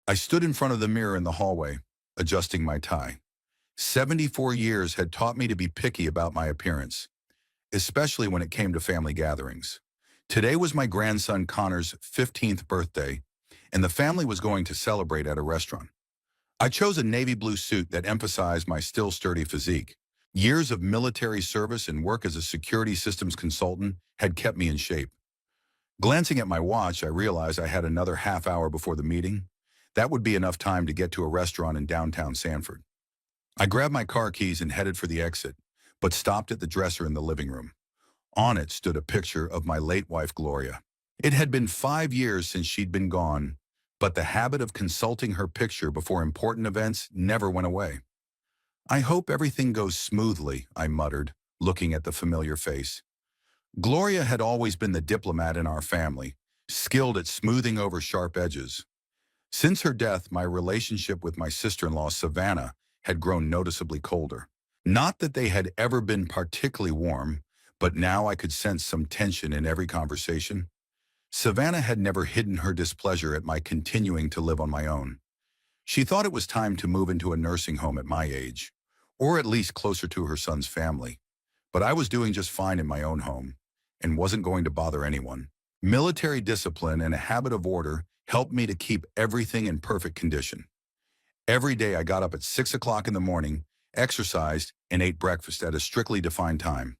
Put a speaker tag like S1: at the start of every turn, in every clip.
S1: I stood in front of the mirror in the hallway, adjusting my tie. 74 years had taught me to be picky about my appearance, especially when it came to family gatherings. Today was my grandson Connor's 15th birthday, and the family was going to celebrate at a restaurant. I chose a navy blue suit that emphasized my still sturdy physique. Years of military service and work as a security systems consultant had kept me in shape. Glancing at my watch, I realized I had another half hour before the meeting. That would be enough time to get to a restaurant in downtown Sanford. I grabbed my car keys and headed for the exit, but stopped at the dresser in the living room. On it stood a picture of my late wife, Gloria. It had been 5 years since she'd been gone, but the habit of consulting her picture before important events never went away. I hope everything goes smoothly, I muttered, looking at the familiar face. Gloria had always been the diplomat in our family, skilled at smoothing over sharp edges. Since her death, my relationship with my sister-in-law, Savannah, had grown noticeably colder. Not that they had ever been particularly warm, but now I could sense some tension in every conversation. Savannah had never hidden her displeasure at my continuing to live on my own. She thought it was time to move into a nursing home at my age, or at least closer to her son's family. But I was doing just fine in my own home, and wasn't going to bother anyone. Military discipline and a habit of order helped me to keep everything in perfect condition. Every day I got up at 6 o'clock in the morning, exercised, and ate breakfast at a strictly defined time.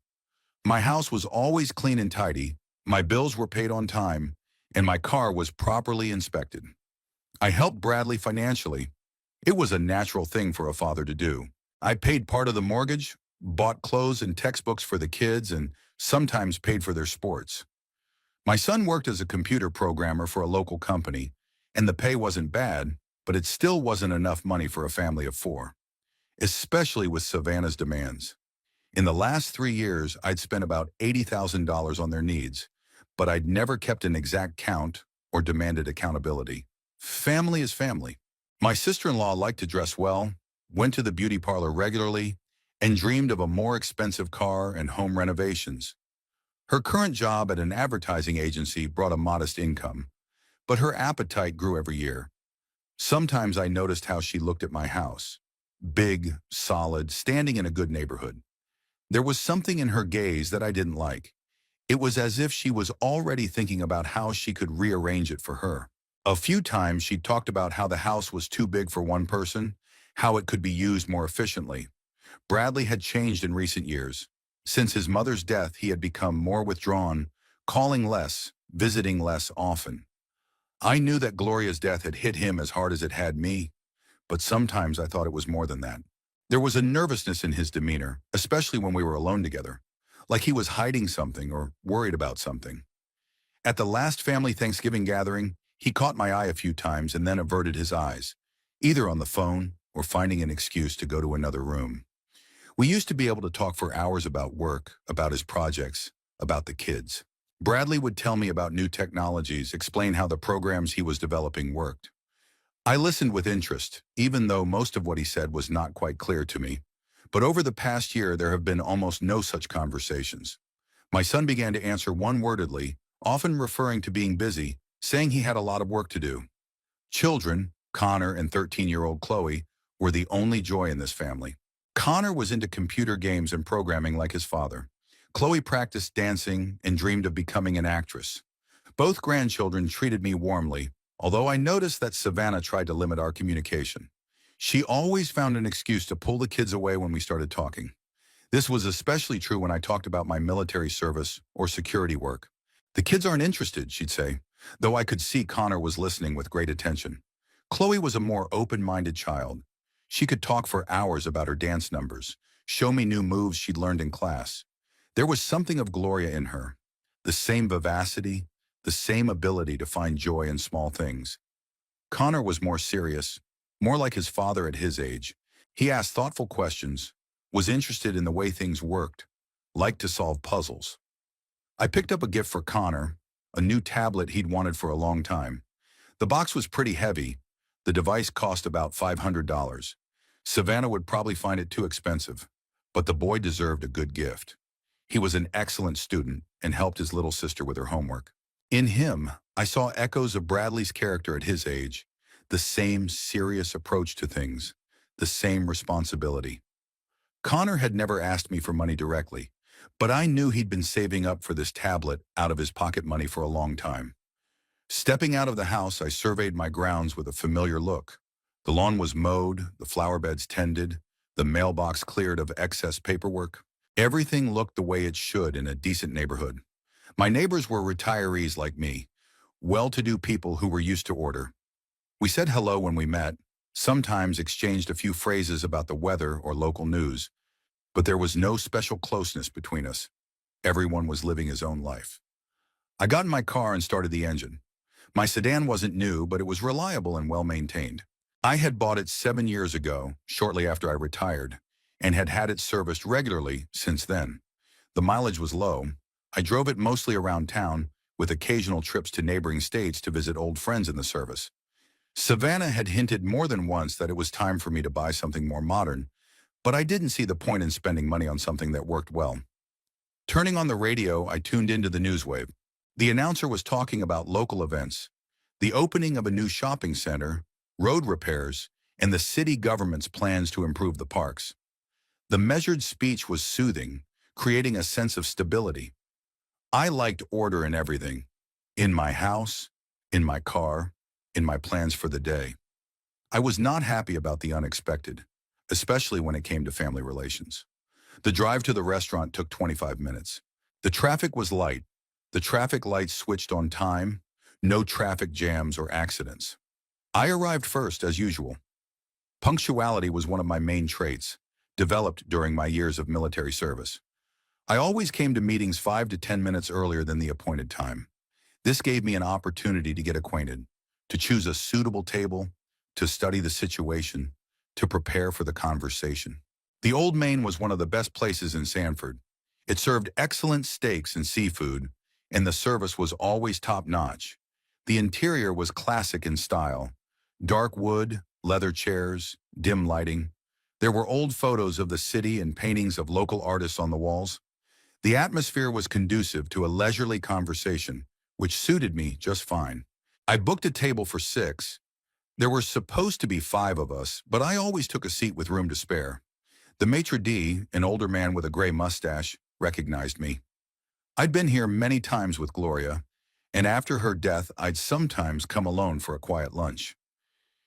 S1: My house was always clean and tidy, my bills were paid on time, and my car was properly inspected. I helped Bradley financially. It was a natural thing for a father to do. I paid part of the mortgage, bought clothes and textbooks for the kids, and sometimes paid for their sports. My son worked as a computer programmer for a local company, and the pay wasn't bad, but it still wasn't enough money for a family of 4, especially with Savannah's demands. In the last 3 years, I'd spent about $80,000 on their needs, but I'd never kept an exact count or demanded accountability. Family is family. My sister-in-law liked to dress well, went to the beauty parlor regularly, and dreamed of a more expensive car and home renovations. Her current job at an advertising agency brought a modest income, but her appetite grew every year. Sometimes I noticed how she looked at my house. Big, solid, standing in a good neighborhood. There was something in her gaze that I didn't like. It was as if she was already thinking about how she could rearrange it for her. A few times she talked about how the house was too big for one person, how it could be used more efficiently. Bradley had changed in recent years. Since his mother's death, he had become more withdrawn, calling less, visiting less often. I knew that Gloria's death had hit him as hard as it had me, but sometimes I thought it was more than that. There was a nervousness in his demeanor, especially when we were alone together, like he was hiding something or worried about something. At the last family Thanksgiving gathering, he caught my eye a few times and then averted his eyes, either on the phone or finding an excuse to go to another room. We used to be able to talk for hours about work, about his projects, about the kids. Bradley would tell me about new technologies, explain how the programs he was developing worked. I listened with interest, even though most of what he said was not quite clear to me. But over the past year, there have been almost no such conversations. My son began to answer one-wordedly, often referring to being busy, saying he had a lot of work to do. Children, Connor and 13-year-old Chloe, were the only joy in this family. Connor was into computer games and programming like his father. Chloe practiced dancing and dreamed of becoming an actress. Both grandchildren treated me warmly, although I noticed that Savannah tried to limit our communication. She always found an excuse to pull the kids away when we started talking. This was especially true when I talked about my military service or security work. The kids aren't interested, she'd say, though I could see Connor was listening with great attention. Chloe was a more open-minded child. She could talk for hours about her dance numbers, show me new moves she'd learned in class. There was something of Gloria in her, the same vivacity, the same ability to find joy in small things. Connor was more serious, more like his father at his age. He asked thoughtful questions, was interested in the way things worked, liked to solve puzzles. I picked up a gift for Connor, a new tablet he'd wanted for a long time. The box was pretty heavy. The device cost about $500. Savannah would probably find it too expensive, but the boy deserved a good gift. He was an excellent student and helped his little sister with her homework. In him, I saw echoes of Bradley's character at his age, the same serious approach to things, the same responsibility. Connor had never asked me for money directly, but I knew he'd been saving up for this tablet out of his pocket money for a long time. Stepping out of the house, I surveyed my grounds with a familiar look. The lawn was mowed, the flower beds tended, the mailbox cleared of excess paperwork. Everything looked the way it should in a decent neighborhood. My neighbors were retirees like me, well-to-do people who were used to order. We said hello when we met, sometimes exchanged a few phrases about the weather or local news, but there was no special closeness between us. Everyone was living his own life. I got in my car and started the engine. My sedan wasn't new, but it was reliable and well-maintained. I had bought it 7 years ago, shortly after I retired, and had had it serviced regularly since then. The mileage was low. I drove it mostly around town, with occasional trips to neighboring states to visit old friends in the service. Savannah had hinted more than once that it was time for me to buy something more modern, but I didn't see the point in spending money on something that worked well. Turning on the radio, I tuned into the newswave. The announcer was talking about local events, the opening of a new shopping center, road repairs, and the city government's plans to improve the parks. The measured speech was soothing, creating a sense of stability. I liked order in everything, in my house, in my car, in my plans for the day. I was not happy about the unexpected, especially when it came to family relations. The drive to the restaurant took 25 minutes. The traffic was light. The traffic lights switched on time, no traffic jams or accidents. I arrived first, as usual. Punctuality was one of my main traits, developed during my years of military service. I always came to meetings 5 to 10 minutes earlier than the appointed time. This gave me an opportunity to get acquainted, to choose a suitable table, to study the situation, to prepare for the conversation. The Old Main was one of the best places in Sanford. It served excellent steaks and seafood, and the service was always top-notch. The interior was classic in style. Dark wood, leather chairs, dim lighting. There were old photos of the city and paintings of local artists on the walls. The atmosphere was conducive to a leisurely conversation, which suited me just fine. I booked a table for 6. There were supposed to be 5 of us, but I always took a seat with room to spare. The maitre d', an older man with a gray mustache, recognized me. I'd been here many times with Gloria, and after her death, I'd sometimes come alone for a quiet lunch.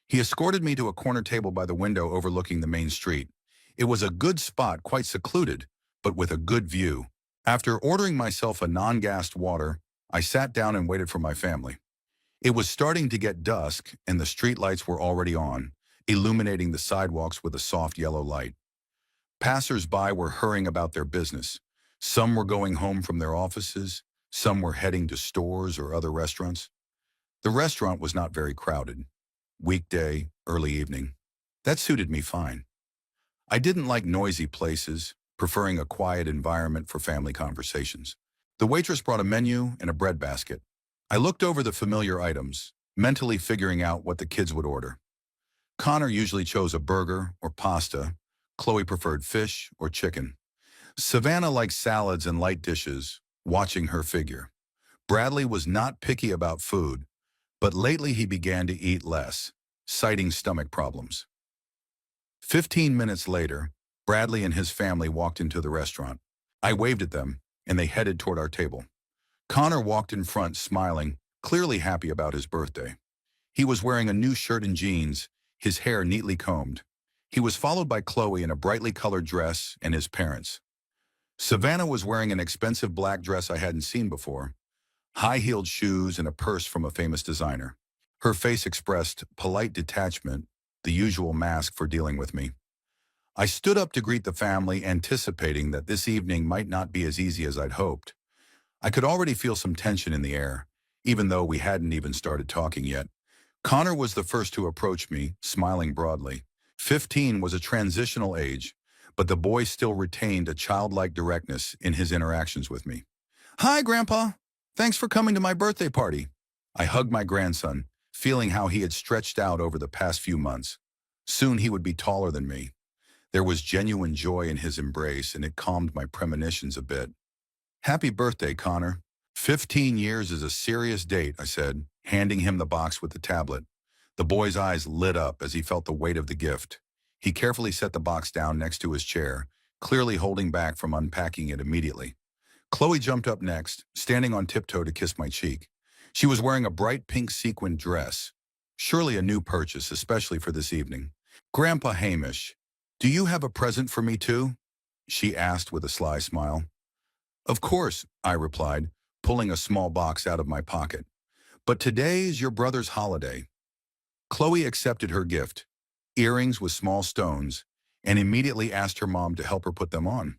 S1: He escorted me to a corner table by the window overlooking the main street. It was a good spot, quite secluded, but with a good view. After ordering myself a non-gassed water, I sat down and waited for my family. It was starting to get dusk, and the streetlights were already on, illuminating the sidewalks with a soft yellow light. Passers-by were hurrying about their business. Some were going home from their offices, some were heading to stores or other restaurants. The restaurant was not very crowded. Weekday, early evening. That suited me fine. I didn't like noisy places, preferring a quiet environment for family conversations. The waitress brought a menu and a bread basket. I looked over the familiar items, mentally figuring out what the kids would order. Connor usually chose a burger or pasta. Chloe preferred fish or chicken. Savannah liked salads and light dishes, watching her figure. Bradley was not picky about food, but lately he began to eat less, citing stomach problems. 15 minutes later, Bradley and his family walked into the restaurant. I waved at them, and they headed toward our table. Connor walked in front, smiling, clearly happy about his birthday. He was wearing a new shirt and jeans, his hair neatly combed. He was followed by Chloe in a brightly colored dress and his parents. Savannah was wearing an expensive black dress I hadn't seen before, high-heeled shoes and a purse from a famous designer. Her face expressed polite detachment, the usual mask for dealing with me. I stood up to greet the family, anticipating that this evening might not be as easy as I'd hoped. I could already feel some tension in the air, even though we hadn't even started talking yet. Connor was the first to approach me, smiling broadly. 15 was a transitional age, but the boy still retained a childlike directness in his interactions with me. "Hi, Grandpa. Thanks for coming to my birthday party." I hugged my grandson, feeling how he had stretched out over the past few months. Soon he would be taller than me. There was genuine joy in his embrace, and it calmed my premonitions a bit. "Happy birthday, Connor." 15 years is a serious date, I said, handing him the box with the tablet. The boy's eyes lit up as he felt the weight of the gift. He carefully set the box down next to his chair, clearly holding back from unpacking it immediately. Chloe jumped up next, standing on tiptoe to kiss my cheek. She was wearing a bright pink sequined dress. Surely a new purchase, especially for this evening. "Grandpa Hamish, do you have a present for me too?" she asked with a sly smile. "Of course," I replied, pulling a small box out of my pocket. "But today is your brother's holiday." Chloe accepted her gift, earrings with small stones, and immediately asked her mom to help her put them on.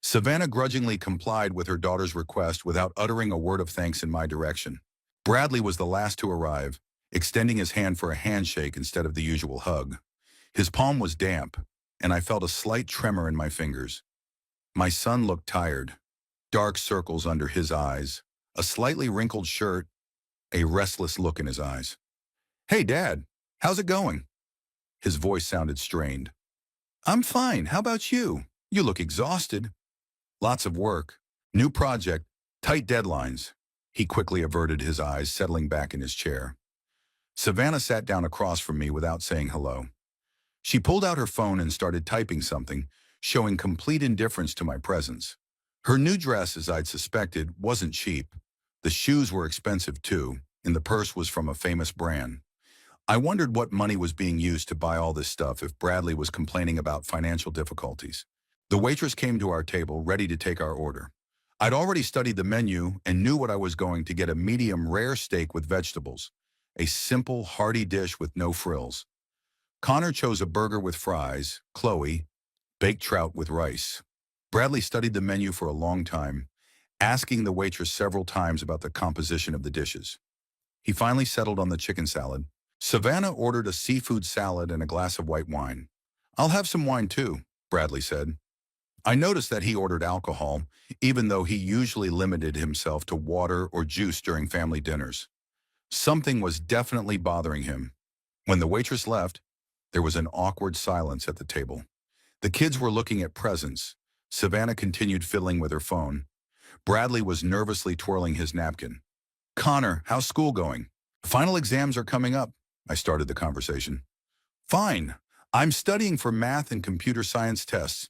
S1: Savannah grudgingly complied with her daughter's request without uttering a word of thanks in my direction. Bradley was the last to arrive, extending his hand for a handshake instead of the usual hug. His palm was damp, and I felt a slight tremor in my fingers. My son looked tired, dark circles under his eyes, a slightly wrinkled shirt, a restless look in his eyes. "Hey, Dad, how's it going?" His voice sounded strained. "I'm fine. How about you? You look exhausted." "Lots of work. New project. Tight deadlines." He quickly averted his eyes, settling back in his chair. Savannah sat down across from me without saying hello. She pulled out her phone and started typing something, showing complete indifference to my presence. Her new dress, as I'd suspected, wasn't cheap. The shoes were expensive too, and the purse was from a famous brand. I wondered what money was being used to buy all this stuff if Bradley was complaining about financial difficulties. The waitress came to our table, ready to take our order. I'd already studied the menu and knew what I was going to get: a medium rare steak with vegetables, a simple, hearty dish with no frills. Connor chose a burger with fries, Chloe, baked trout with rice. Bradley studied the menu for a long time, asking the waitress several times about the composition of the dishes. He finally settled on the chicken salad. Savannah ordered a seafood salad and a glass of white wine. "I'll have some wine too," Bradley said. I noticed that he ordered alcohol, even though he usually limited himself to water or juice during family dinners. Something was definitely bothering him. When the waitress left, there was an awkward silence at the table. The kids were looking at presents. Savannah continued fiddling with her phone. Bradley was nervously twirling his napkin. "Connor, how's school going?" "Final exams are coming up," I started the conversation. "Fine. I'm studying for math and computer science tests.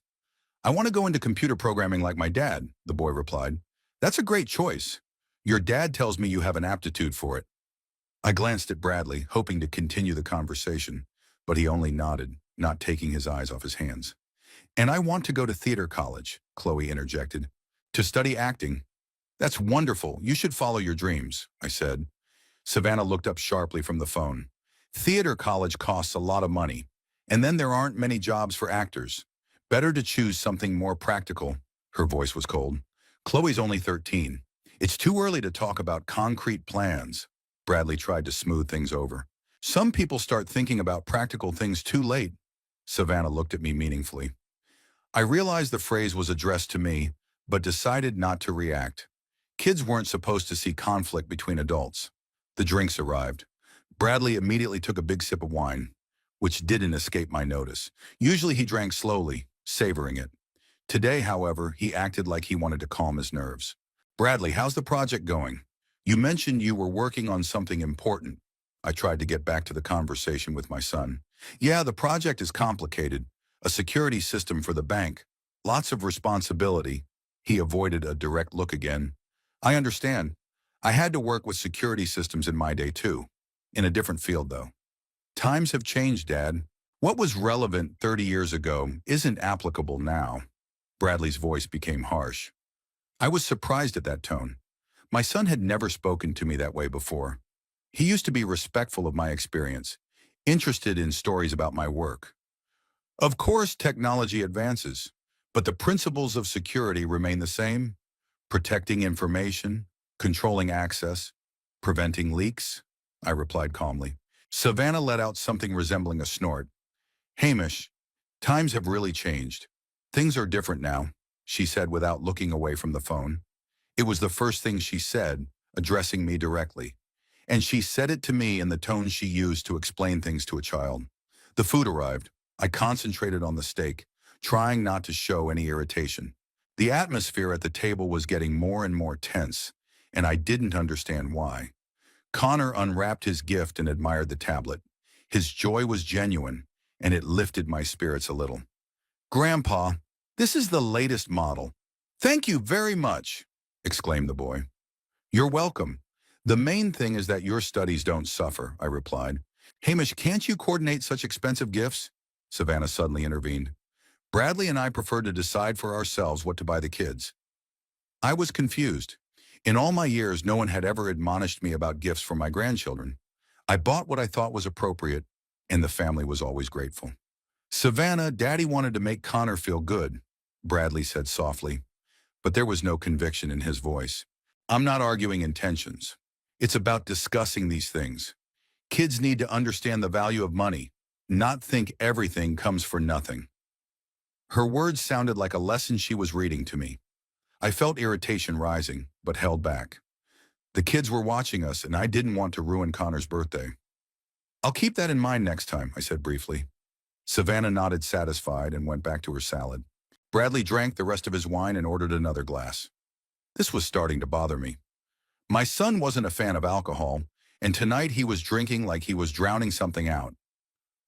S1: I want to go into computer programming like my dad," the boy replied. "That's a great choice. Your dad tells me you have an aptitude for it." I glanced at Bradley, hoping to continue the conversation, but he only nodded, not taking his eyes off his hands. "And I want to go to theater college," Chloe interjected. "To study acting." "That's wonderful. You should follow your dreams," I said. Savannah looked up sharply from the phone. "Theater college costs a lot of money, and then there aren't many jobs for actors. Better to choose something more practical." Her voice was cold. "Chloe's only 13. It's too early to talk about concrete plans." Bradley tried to smooth things over. "Some people start thinking about practical things too late." Savannah looked at me meaningfully. I realized the phrase was addressed to me, but decided not to react. Kids weren't supposed to see conflict between adults. The drinks arrived. Bradley immediately took a big sip of wine, which didn't escape my notice. Usually he drank slowly, savoring it. Today, however, he acted like he wanted to calm his nerves. "Bradley, how's the project going? You mentioned you were working on something important." I tried to get back to the conversation with my son. "Yeah, the project is complicated. A security system for the bank. Lots of responsibility." He avoided a direct look again. "I understand. I had to work with security systems in my day too. In a different field, though." "Times have changed, Dad. What was relevant 30 years ago isn't applicable now." Bradley's voice became harsh. I was surprised at that tone. My son had never spoken to me that way before. He used to be respectful of my experience, interested in stories about my work. "Of course, technology advances, but the principles of security remain the same: protecting information, controlling access, preventing leaks," I replied calmly. Savannah let out something resembling a snort. "Hamish, times have really changed. Things are different now," she said without looking away from the phone. It was the first thing she said, addressing me directly. And she said it to me in the tone she used to explain things to a child. The food arrived. I concentrated on the steak, trying not to show any irritation. The atmosphere at the table was getting more and more tense, and I didn't understand why. Connor unwrapped his gift and admired the tablet. His joy was genuine, and it lifted my spirits a little. "Grandpa, this is the latest model." "Thank you very much," exclaimed the boy. "You're welcome. The main thing is that your studies don't suffer," I replied. "Hamish, can't you coordinate such expensive gifts?" Savannah suddenly intervened. "Bradley and I prefer to decide for ourselves what to buy the kids." I was confused. In all my years, no one had ever admonished me about gifts for my grandchildren. I bought what I thought was appropriate, and the family was always grateful. "Savannah, Daddy wanted to make Connor feel good," Bradley said softly, but there was no conviction in his voice. "I'm not arguing intentions. It's about discussing these things. Kids need to understand the value of money, not think everything comes for nothing." Her words sounded like a lesson she was reading to me. I felt irritation rising, but held back. The kids were watching us, and I didn't want to ruin Connor's birthday. "I'll keep that in mind next time," I said briefly. Savannah nodded satisfied and went back to her salad. Bradley drank the rest of his wine and ordered another glass. This was starting to bother me. My son wasn't a fan of alcohol, and tonight he was drinking like he was drowning something out.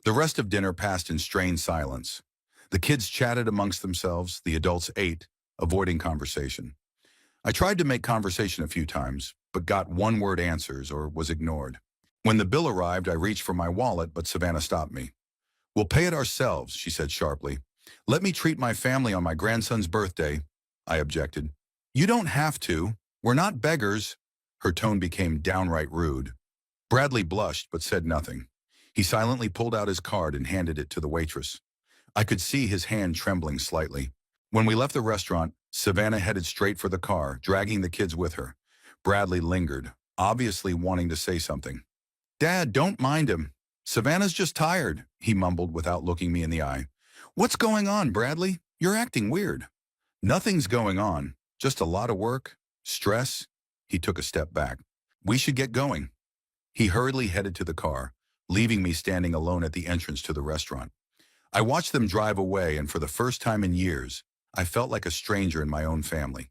S1: The rest of dinner passed in strained silence. The kids chatted amongst themselves, the adults ate, avoiding conversation. I tried to make conversation a few times, but got one-word answers or was ignored. When the bill arrived, I reached for my wallet, but Savannah stopped me. "We'll pay it ourselves," she said sharply. "Let me treat my family on my grandson's birthday," I objected. "You don't have to. We're not beggars." Her tone became downright rude. Bradley blushed but said nothing. He silently pulled out his card and handed it to the waitress. I could see his hand trembling slightly. When we left the restaurant, Savannah headed straight for the car, dragging the kids with her. Bradley lingered, obviously wanting to say something. "Dad, don't mind him. Savannah's just tired," he mumbled without looking me in the eye. "What's going on, Bradley? You're acting weird." "Nothing's going on. Just a lot of work. Stress." He took a step back. "We should get going." He hurriedly headed to the car, leaving me standing alone at the entrance to the restaurant. I watched them drive away, and for the first time in years, I felt like a stranger in my own family.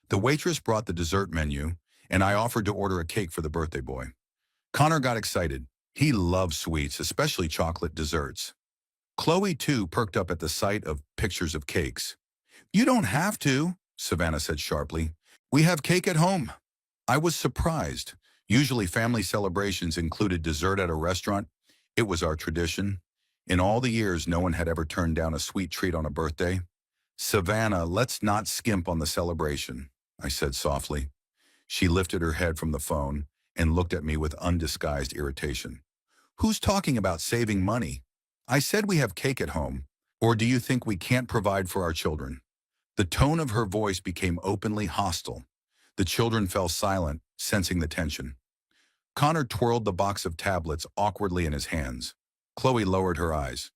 S1: The waitress brought the dessert menu, and I offered to order a cake for the birthday boy. Connor got excited. He loves sweets, especially chocolate desserts. Chloe, too, perked up at the sight of pictures of cakes. "You don't have to," Savannah said sharply. "We have cake at home." I was surprised. Usually family celebrations included dessert at a restaurant. It was our tradition. In all the years, no one had ever turned down a sweet treat on a birthday. "Savannah, let's not skimp on the celebration," I said softly. She lifted her head from the phone and looked at me with undisguised irritation. "Who's talking about saving money? I said we have cake at home. Or do you think we can't provide for our children?" The tone of her voice became openly hostile. The children fell silent, sensing the tension. Connor twirled the box of tablets awkwardly in his hands. Chloe lowered her eyes.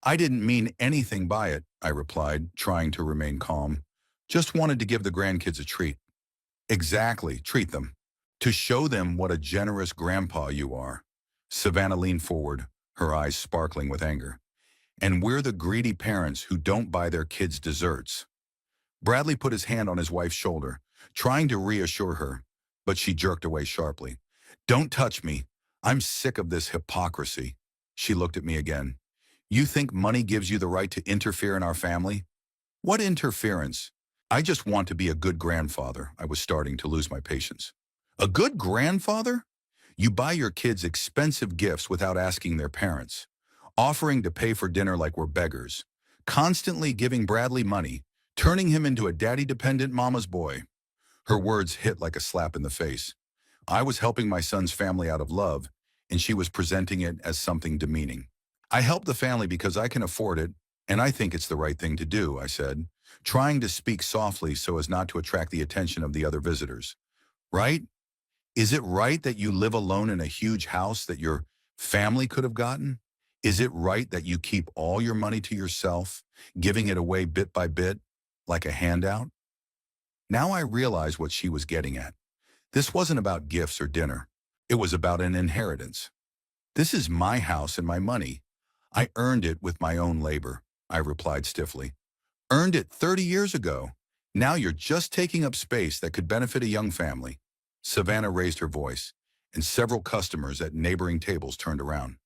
S1: "I didn't mean anything by it," I replied, trying to remain calm. "Just wanted to give the grandkids a treat." "Exactly, treat them. To show them what a generous grandpa you are." Savannah leaned forward, her eyes sparkling with anger. "And we're the greedy parents who don't buy their kids desserts." Bradley put his hand on his wife's shoulder, trying to reassure her, but she jerked away sharply. "Don't touch me. I'm sick of this hypocrisy." She looked at me again. "You think money gives you the right to interfere in our family?" "What interference? I just want to be a good grandfather." I was starting to lose my patience. "A good grandfather? You buy your kids expensive gifts without asking their parents, offering to pay for dinner like we're beggars, constantly giving Bradley money, turning him into a daddy-dependent mama's boy." Her words hit like a slap in the face. I was helping my son's family out of love, and she was presenting it as something demeaning. "I help the family because I can afford it, and I think it's the right thing to do," I said, trying to speak softly so as not to attract the attention of the other visitors. "Right? Is it right that you live alone in a huge house that your family could have gotten? Is it right that you keep all your money to yourself, giving it away bit by bit, like a handout?" Now I realized what she was getting at. This wasn't about gifts or dinner. It was about an inheritance. "This is my house and my money. I earned it with my own labor," I replied stiffly. "Earned it 30 years ago. Now you're just taking up space that could benefit a young family." Savannah raised her voice, and several customers at neighboring tables turned around.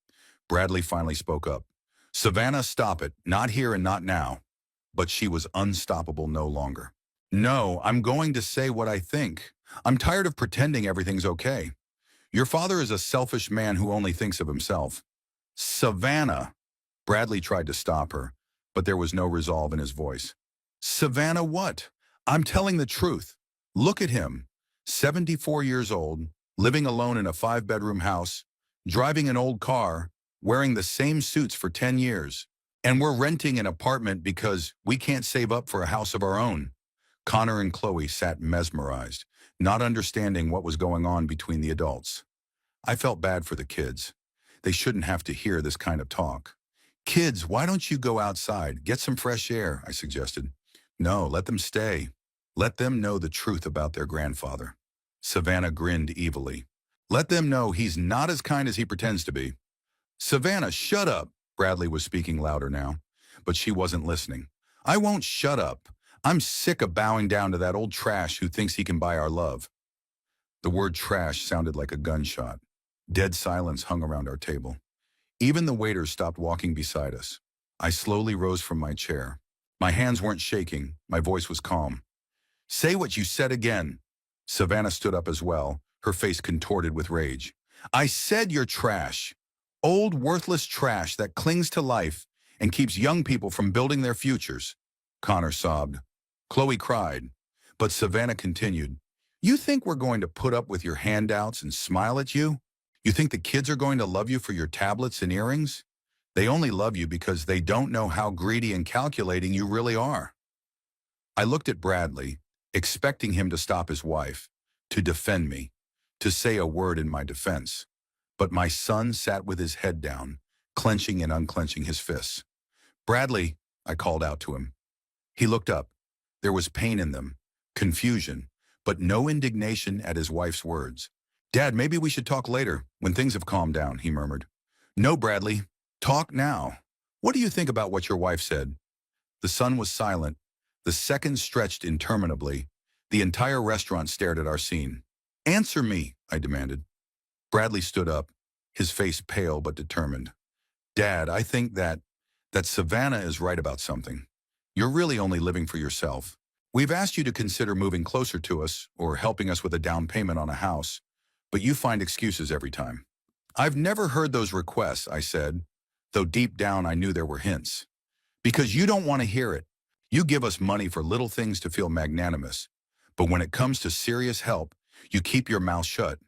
S1: Bradley finally spoke up. Savannah, stop it. Not here and not now. But she was unstoppable no longer. No, I'm going to say what I think. I'm tired of pretending everything's okay. Your father is a selfish man who only thinks of himself. Savannah. Bradley tried to stop her, but there was no resolve in his voice. Savannah what? I'm telling the truth. Look at him. 74 years old, living alone in a 5-bedroom house, driving an old car, wearing the same suits for 10 years. And we're renting an apartment because we can't save up for a house of our own. Connor and Chloe sat mesmerized, not understanding what was going on between the adults. I felt bad for the kids. They shouldn't have to hear this kind of talk. Kids, why don't you go outside? Get some fresh air, I suggested. No, let them stay. Let them know the truth about their grandfather. Savannah grinned evilly. Let them know he's not as kind as he pretends to be. Savannah, shut up. Bradley was speaking louder now, but she wasn't listening. I won't shut up. I'm sick of bowing down to that old trash who thinks he can buy our love. The word trash sounded like a gunshot. Dead silence hung around our table. Even the waiters stopped walking beside us. I slowly rose from my chair. My hands weren't shaking. My voice was calm. Say what you said again. Savannah stood up as well, her face contorted with rage. I said you're trash. Old, worthless trash that clings to life and keeps young people from building their futures. Connor sobbed. Chloe cried. But Savannah continued. You think we're going to put up with your handouts and smile at you? You think the kids are going to love you for your tablets and earrings? They only love you because they don't know how greedy and calculating you really are. I looked at Bradley, expecting him to stop his wife, to defend me, to say a word in my defense. But my son sat with his head down, clenching and unclenching his fists. Bradley, I called out to him. He looked up. There was pain in them, confusion, but no indignation at his wife's words. Dad, maybe we should talk later, when things have calmed down, he murmured. No, Bradley, talk now. What do you think about what your wife said? The son was silent. The seconds stretched interminably. The entire restaurant stared at our scene. Answer me, I demanded. Bradley stood up, his face pale but determined. Dad, I think that Savannah is right about something. You're really only living for yourself. We've asked you to consider moving closer to us or helping us with a down payment on a house, but you find excuses every time. I've never heard those requests, I said, though deep down I knew there were hints. Because you don't want to hear it. You give us money for little things to feel magnanimous, but when it comes to serious help, you keep your mouth shut.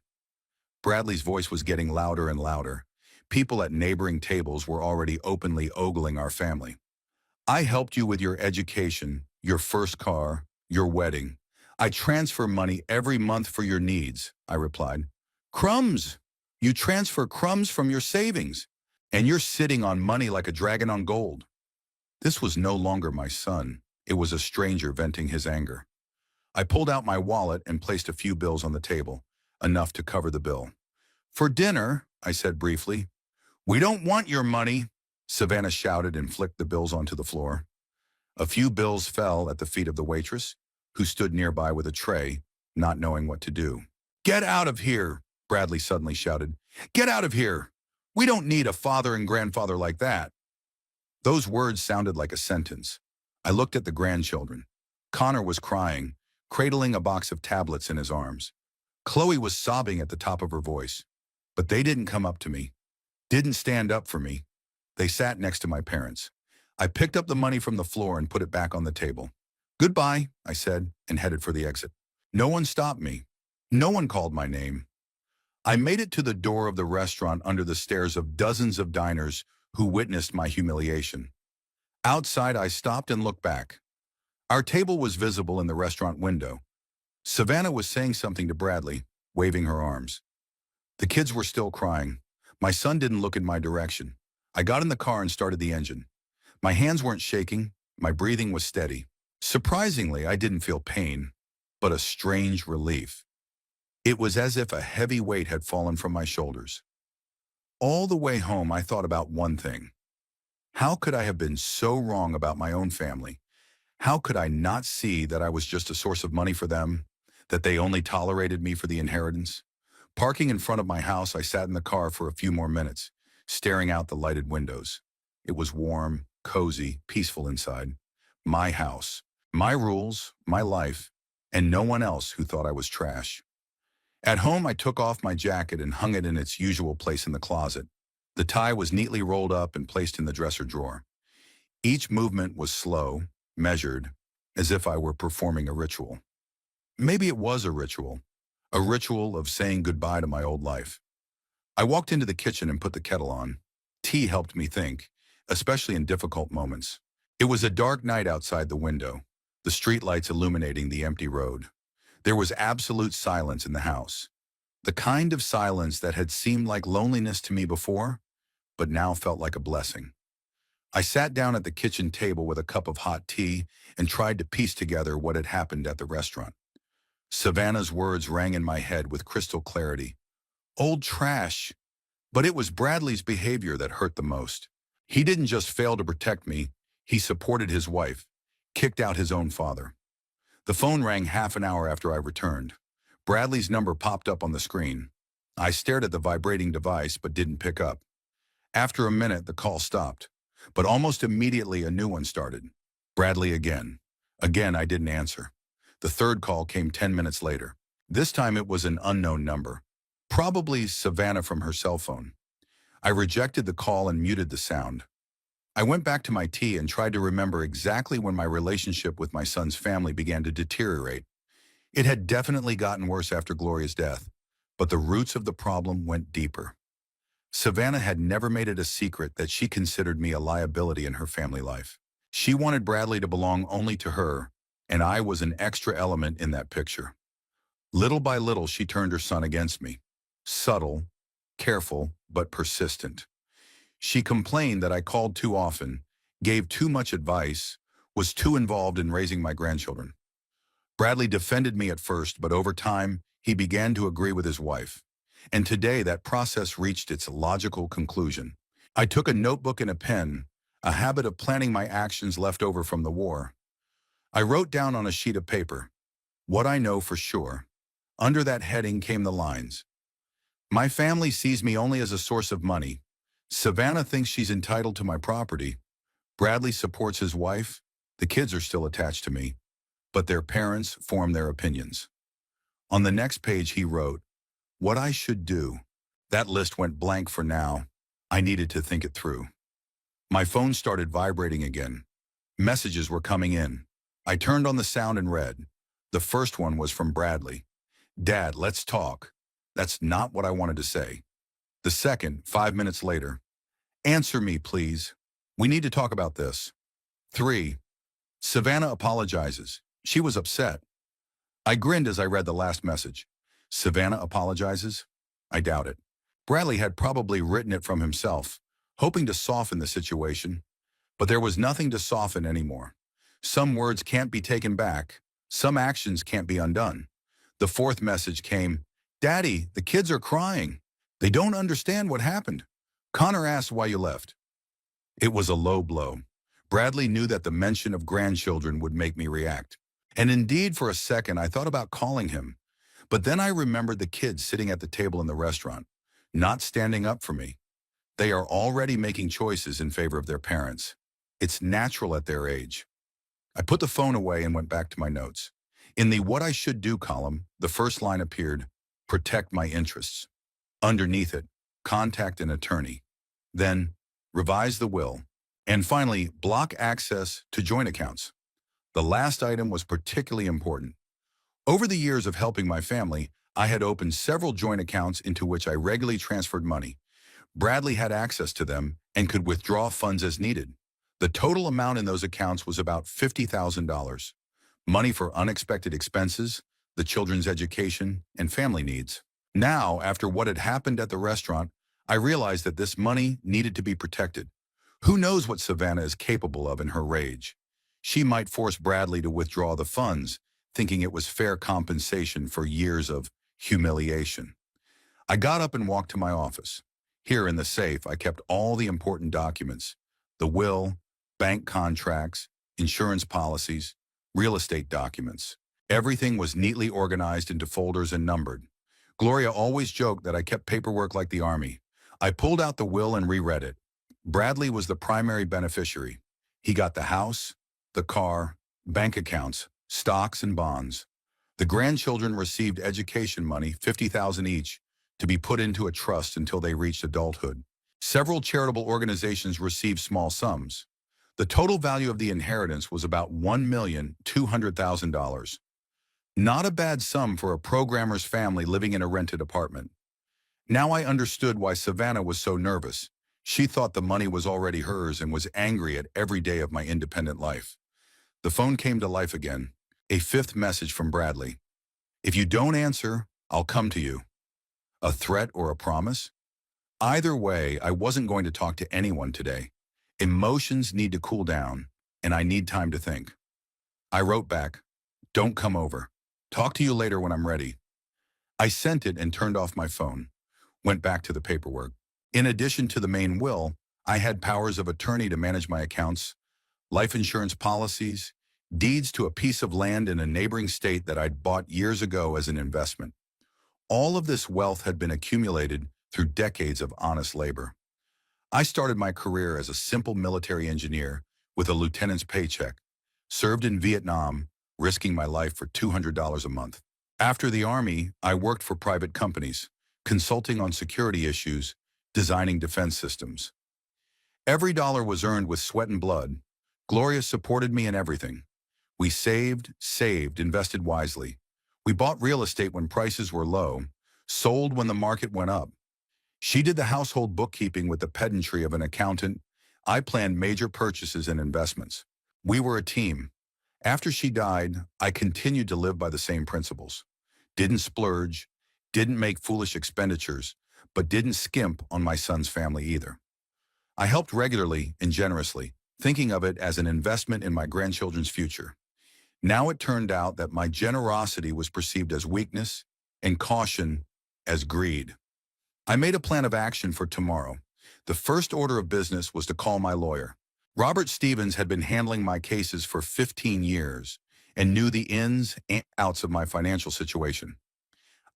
S1: Bradley's voice was getting louder and louder. People at neighboring tables were already openly ogling our family. I helped you with your education, your first car, your wedding. I transfer money every month for your needs, I replied. Crumbs! You transfer crumbs from your savings, and you're sitting on money like a dragon on gold. This was no longer my son. It was a stranger venting his anger. I pulled out my wallet and placed a few bills on the table, enough to cover the bill. For dinner, I said briefly. We don't want your money, Savannah shouted and flicked the bills onto the floor. A few bills fell at the feet of the waitress, who stood nearby with a tray, not knowing what to do. Get out of here, Bradley suddenly shouted. Get out of here. We don't need a father and grandfather like that. Those words sounded like a sentence. I looked at the grandchildren. Connor was crying, cradling a box of tablets in his arms. Chloe was sobbing at the top of her voice. But they didn't come up to me, didn't stand up for me. They sat next to my parents. I picked up the money from the floor and put it back on the table. Goodbye, I said, and headed for the exit. No one stopped me. No one called my name. I made it to the door of the restaurant under the stares of dozens of diners who witnessed my humiliation. Outside, I stopped and looked back. Our table was visible in the restaurant window. Savannah was saying something to Bradley, waving her arms. The kids were still crying. My son didn't look in my direction. I got in the car and started the engine. My hands weren't shaking. My breathing was steady. Surprisingly, I didn't feel pain, but a strange relief. It was as if a heavy weight had fallen from my shoulders. All the way home, I thought about one thing. How could I have been so wrong about my own family? How could I not see that I was just a source of money for them, that they only tolerated me for the inheritance? Parking in front of my house, I sat in the car for a few more minutes, staring out the lighted windows. It was warm, cozy, peaceful inside. My house, my rules, my life, and no one else who thought I was trash. At home, I took off my jacket and hung it in its usual place in the closet. The tie was neatly rolled up and placed in the dresser drawer. Each movement was slow, measured, as if I were performing a ritual. Maybe it was a ritual of saying goodbye to my old life. I walked into the kitchen and put the kettle on. Tea helped me think, especially in difficult moments. It was a dark night outside the window, the streetlights illuminating the empty road. There was absolute silence in the house. The kind of silence that had seemed like loneliness to me before, but now felt like a blessing. I sat down at the kitchen table with a cup of hot tea and tried to piece together what had happened at the restaurant. Savannah's words rang in my head with crystal clarity. Old trash. But it was Bradley's behavior that hurt the most. He didn't just fail to protect me, he supported his wife, kicked out his own father. The phone rang half an hour after I returned. Bradley's number popped up on the screen. I stared at the vibrating device but didn't pick up. After a minute, the call stopped, but almost immediately a new one started. Bradley again. Again, I didn't answer. The third call came 10 minutes later. This time it was an unknown number. Probably Savannah from her cell phone. I rejected the call and muted the sound. I went back to my tea and tried to remember exactly when my relationship with my son's family began to deteriorate. It had definitely gotten worse after Gloria's death, but the roots of the problem went deeper. Savannah had never made it a secret that she considered me a liability in her family life. She wanted Bradley to belong only to her, and I was an extra element in that picture. Little by little, she turned her son against me. Subtle, careful, but persistent. She complained that I called too often, gave too much advice, was too involved in raising my grandchildren. Bradley defended me at first, but over time, he began to agree with his wife. And today, that process reached its logical conclusion. I took a notebook and a pen, a habit of planning my actions left over from the war. I wrote down on a sheet of paper, what I know for sure. Under that heading came the lines. My family sees me only as a source of money. Savannah thinks she's entitled to my property. Bradley supports his wife. The kids are still attached to me, but their parents form their opinions. On the next page, he wrote, what I should do. That list went blank for now. I needed to think it through. My phone started vibrating again. Messages were coming in. I turned on the sound and read. The first one was from Bradley. Dad, let's talk. That's not what I wanted to say. The second, 5 minutes later. Answer me, please. We need to talk about this. 3. Savannah apologizes. She was upset. I grinned as I read the last message. Savannah apologizes? I doubt it. Bradley had probably written it from himself, hoping to soften the situation. But there was nothing to soften anymore. Some words can't be taken back. Some actions can't be undone. The fourth message came, Daddy, the kids are crying. They don't understand what happened. Connor asked why you left. It was a low blow. Bradley knew that the mention of grandchildren would make me react. And indeed, for a second, I thought about calling him. But then I remembered the kids sitting at the table in the restaurant, not standing up for me. They are already making choices in favor of their parents. It's natural at their age. I put the phone away and went back to my notes. In the What I Should Do column, the first line appeared, protect my interests. Underneath it, contact an attorney. Then, revise the will. And finally, block access to joint accounts. The last item was particularly important. Over the years of helping my family, I had opened several joint accounts into which I regularly transferred money. Bradley had access to them and could withdraw funds as needed. The total amount in those accounts was about $50,000. Money for unexpected expenses, the children's education, and family needs. Now, after what had happened at the restaurant, I realized that this money needed to be protected. Who knows what Savannah is capable of in her rage? She might force Bradley to withdraw the funds, thinking it was fair compensation for years of humiliation. I got up and walked to my office. Here in the safe, I kept all the important documents, the will, bank contracts, insurance policies, real estate documents. Everything was neatly organized into folders and numbered. Gloria always joked that I kept paperwork like the army. I pulled out the will and reread it. Bradley was the primary beneficiary. He got the house, the car, bank accounts, stocks, and bonds. The grandchildren received education money, $50,000 each, to be put into a trust until they reached adulthood. Several charitable organizations received small sums. The total value of the inheritance was about $1,200,000. Not a bad sum for a programmer's family living in a rented apartment. Now I understood why Savannah was so nervous. She thought the money was already hers and was angry at every day of my independent life. The phone came to life again. A fifth message from Bradley. If you don't answer, I'll come to you. A threat or a promise? Either way, I wasn't going to talk to anyone today. Emotions need to cool down, and I need time to think. I wrote back, don't come over. Talk to you later when I'm ready. I sent it and turned off my phone. Went back to the paperwork. In addition to the main will, I had powers of attorney to manage my accounts, life insurance policies, deeds to a piece of land in a neighboring state that I'd bought years ago as an investment. All of this wealth had been accumulated through decades of honest labor. I started my career as a simple military engineer with a lieutenant's paycheck, served in Vietnam, risking my life for $200 a month. After the Army, I worked for private companies, consulting on security issues, designing defense systems. Every dollar was earned with sweat and blood. Gloria supported me in everything. We saved, invested wisely. We bought real estate when prices were low, sold when the market went up. She did the household bookkeeping with the pedantry of an accountant. I planned major purchases and investments. We were a team. After she died, I continued to live by the same principles. Didn't splurge, didn't make foolish expenditures, but didn't skimp on my son's family either. I helped regularly and generously, thinking of it as an investment in my grandchildren's future. Now it turned out that my generosity was perceived as weakness and caution as greed. I made a plan of action for tomorrow. The first order of business was to call my lawyer. Robert Stevens had been handling my cases for 15 years and knew the ins and outs of my financial situation.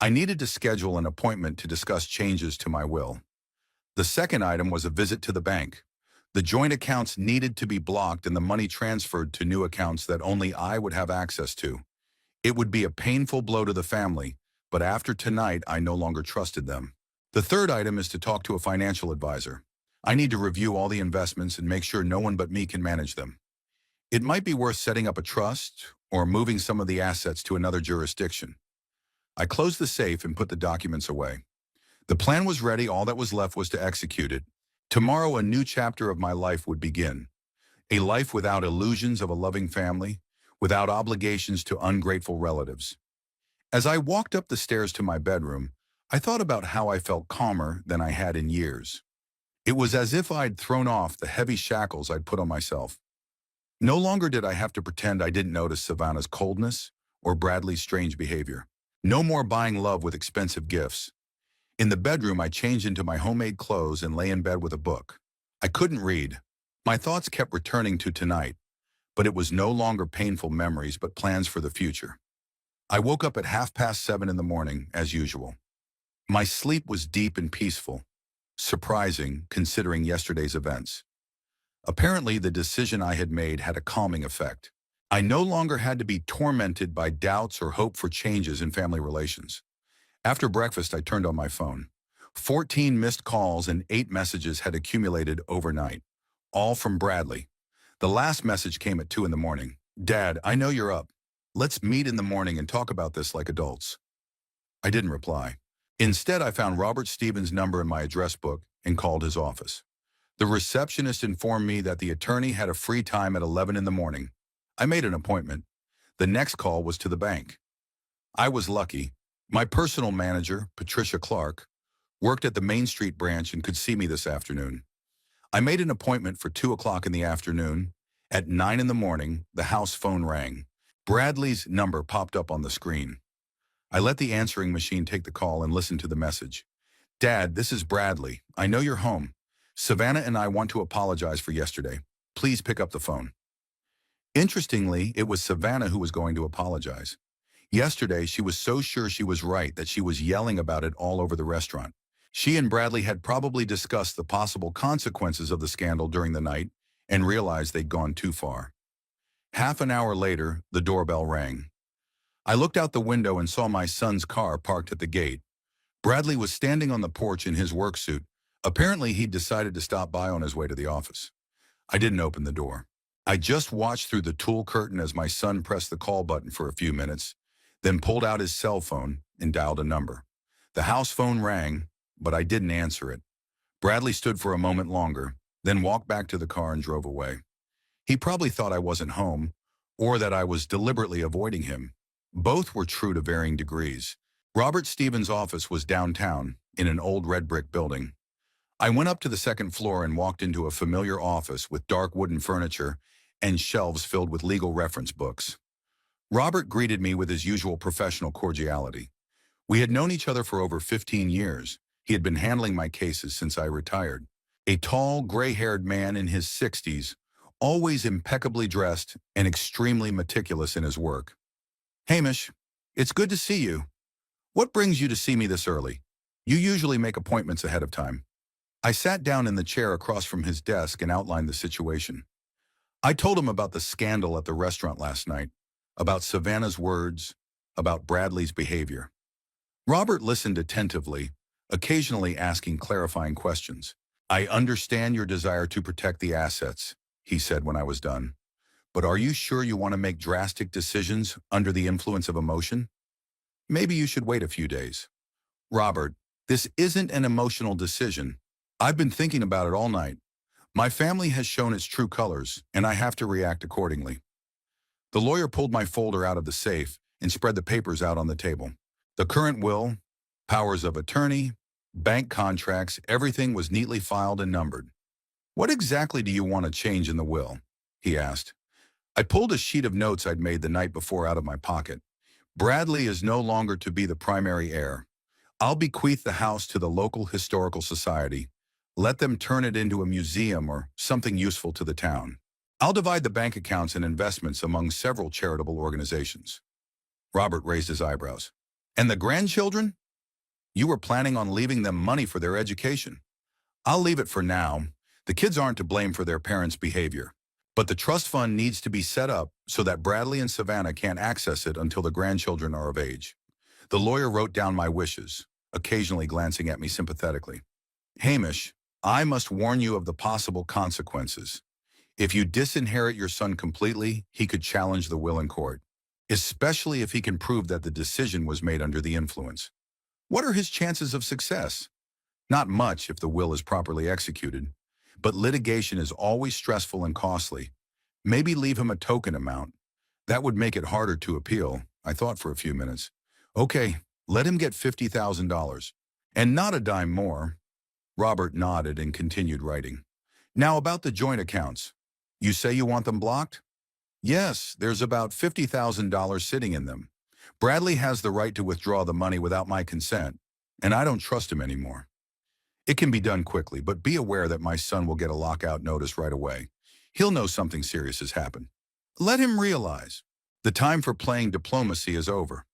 S1: I needed to schedule an appointment to discuss changes to my will. The second item was a visit to the bank. The joint accounts needed to be blocked and the money transferred to new accounts that only I would have access to. It would be a painful blow to the family, but after tonight, I no longer trusted them. The third item is to talk to a financial advisor. I need to review all the investments and make sure no one but me can manage them. It might be worth setting up a trust or moving some of the assets to another jurisdiction. I closed the safe and put the documents away. The plan was ready, all that was left was to execute it. Tomorrow a new chapter of my life would begin. A life without illusions of a loving family, without obligations to ungrateful relatives. As I walked up the stairs to my bedroom, I thought about how I felt calmer than I had in years. It was as if I'd thrown off the heavy shackles I'd put on myself. No longer did I have to pretend I didn't notice Savannah's coldness or Bradley's strange behavior. No more buying love with expensive gifts. In the bedroom, I changed into my homemade clothes and lay in bed with a book. I couldn't read. My thoughts kept returning to tonight, but it was no longer painful memories but plans for the future. I woke up at 7:30 in the morning, as usual. My sleep was deep and peaceful, surprising considering yesterday's events. Apparently, the decision I had made had a calming effect. I no longer had to be tormented by doubts or hope for changes in family relations. After breakfast, I turned on my phone. 14 missed calls and 8 messages had accumulated overnight, all from Bradley. The last message came at 2 in the morning. Dad, I know you're up. Let's meet in the morning and talk about this like adults. I didn't reply. Instead, I found Robert Stevens' number in my address book and called his office. The receptionist informed me that the attorney had a free time at 11 in the morning. I made an appointment. The next call was to the bank. I was lucky. My personal manager, Patricia Clark, worked at the Main Street branch and could see me this afternoon. I made an appointment for 2 o'clock in the afternoon. At 9 in the morning, the house phone rang. Bradley's number popped up on the screen. I let the answering machine take the call and listened to the message. Dad, this is Bradley. I know you're home. Savannah and I want to apologize for yesterday. Please pick up the phone. Interestingly, it was Savannah who was going to apologize. Yesterday, she was so sure she was right that she was yelling about it all over the restaurant. She and Bradley had probably discussed the possible consequences of the scandal during the night and realized they'd gone too far. Half an hour later, the doorbell rang. I looked out the window and saw my son's car parked at the gate. Bradley was standing on the porch in his work suit. Apparently, he'd decided to stop by on his way to the office. I didn't open the door. I just watched through the tulle curtain as my son pressed the call button for a few minutes, then pulled out his cell phone and dialed a number. The house phone rang, but I didn't answer it. Bradley stood for a moment longer, then walked back to the car and drove away. He probably thought I wasn't home, or that I was deliberately avoiding him. Both were true to varying degrees. Robert Stevens' office was downtown, in an old red brick building. I went up to the second floor and walked into a familiar office with dark wooden furniture and shelves filled with legal reference books. Robert greeted me with his usual professional cordiality. We had known each other for over 15 years. He had been handling my cases since I retired. A tall, gray-haired man in his 60s, always impeccably dressed and extremely meticulous in his work. "Hamish, it's good to see you. What brings you to see me this early? You usually make appointments ahead of time." I sat down in the chair across from his desk and outlined the situation. I told him about the scandal at the restaurant last night, about Savannah's words, about Bradley's behavior. Robert listened attentively, occasionally asking clarifying questions. "I understand your desire to protect the assets," he said when I was done. "But are you sure you want to make drastic decisions under the influence of emotion? Maybe you should wait a few days." "Robert, this isn't an emotional decision. I've been thinking about it all night. My family has shown its true colors, and I have to react accordingly." The lawyer pulled my folder out of the safe and spread the papers out on the table. The current will, powers of attorney, bank contracts, everything was neatly filed and numbered. "What exactly do you want to change in the will?" he asked. I pulled a sheet of notes I'd made the night before out of my pocket. "Bradley is no longer to be the primary heir. I'll bequeath the house to the local historical society. Let them turn it into a museum or something useful to the town. I'll divide the bank accounts and investments among several charitable organizations." Robert raised his eyebrows. "And the grandchildren? You were planning on leaving them money for their education." "I'll leave it for now. The kids aren't to blame for their parents' behavior. But the trust fund needs to be set up so that Bradley and Savannah can't access it until the grandchildren are of age." The lawyer wrote down my wishes, occasionally glancing at me sympathetically. "Hamish, I must warn you of the possible consequences. If you disinherit your son completely, he could challenge the will in court, especially if he can prove that the decision was made under the influence. What are his chances of success? Not much if the will is properly executed, but litigation is always stressful and costly. Maybe leave him a token amount. That would make it harder to appeal." I thought for a few minutes. "Okay, let him get $50,000. And not a dime more." Robert nodded and continued writing. "Now about the joint accounts. You say you want them blocked?" "Yes, there's about $50,000 sitting in them. Bradley has the right to withdraw the money without my consent, and I don't trust him anymore. It can be done quickly, but be aware that my son will get a lockout notice right away. He'll know something serious has happened. Let him realize the time for playing diplomacy is over."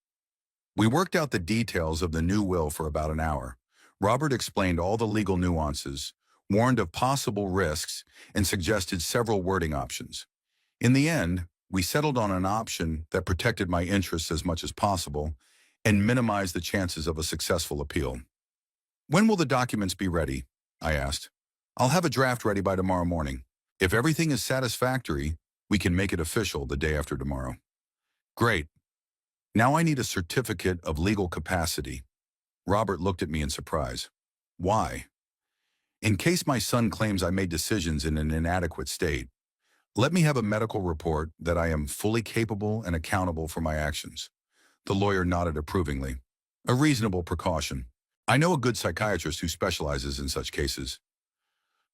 S1: We worked out the details of the new will for about an hour. Robert explained all the legal nuances, warned of possible risks, and suggested several wording options. In the end, we settled on an option that protected my interests as much as possible and minimized the chances of a successful appeal. "When will the documents be ready?" I asked. "I'll have a draft ready by tomorrow morning. If everything is satisfactory, we can make it official the day after tomorrow." "Great. Now I need a certificate of legal capacity." Robert looked at me in surprise. "Why?" "In case my son claims I made decisions in an inadequate state. Let me have a medical report that I am fully capable and accountable for my actions." The lawyer nodded approvingly. "A reasonable precaution. I know a good psychiatrist who specializes in such cases.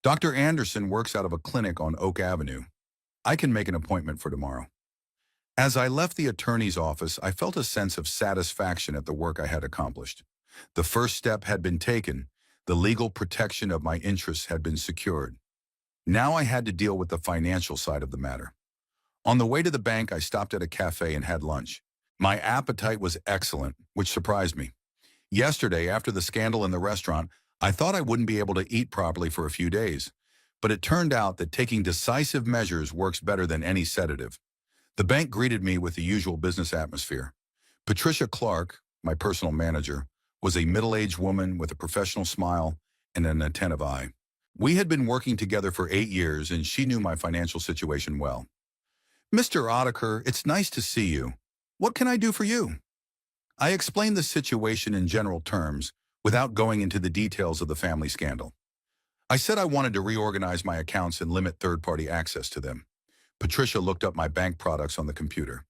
S1: Dr. Anderson works out of a clinic on Oak Avenue. I can make an appointment for tomorrow." As I left the attorney's office, I felt a sense of satisfaction at the work I had accomplished. The first step had been taken. The legal protection of my interests had been secured. Now I had to deal with the financial side of the matter. On the way to the bank, I stopped at a cafe and had lunch. My appetite was excellent, which surprised me. Yesterday, after the scandal in the restaurant, I thought I wouldn't be able to eat properly for a few days, but it turned out that taking decisive measures works better than any sedative. The bank greeted me with the usual business atmosphere. Patricia Clark, my personal manager, was a middle-aged woman with a professional smile and an attentive eye. We had been working together for 8 years, and she knew my financial situation well. "Mr. Ottaker, it's nice to see you. What can I do for you?" I explained the situation in general terms, without going into the details of the family scandal. I said I wanted to reorganize my accounts and limit third-party access to them. Patricia looked up my bank products on the computer.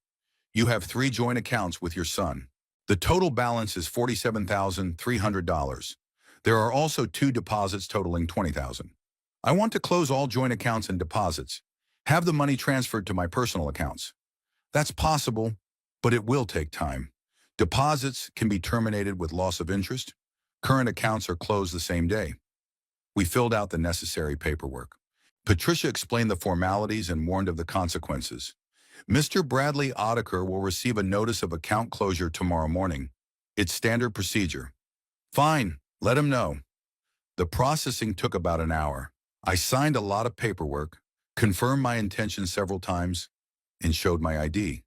S1: "You have 3 joint accounts with your son. The total balance is $47,300. There are also 2 deposits totaling $20,000. I want to close all joint accounts and deposits. Have the money transferred to my personal accounts." "That's possible, but it will take time. Deposits can be terminated with loss of interest. Current accounts are closed the same day." We filled out the necessary paperwork. Patricia explained the formalities and warned of the consequences. "Mr. Bradley Ottaker will receive a notice of account closure tomorrow morning. It's standard procedure." "Fine, let him know." The processing took about an hour. I signed a lot of paperwork, confirmed my intentions several times, and showed my ID.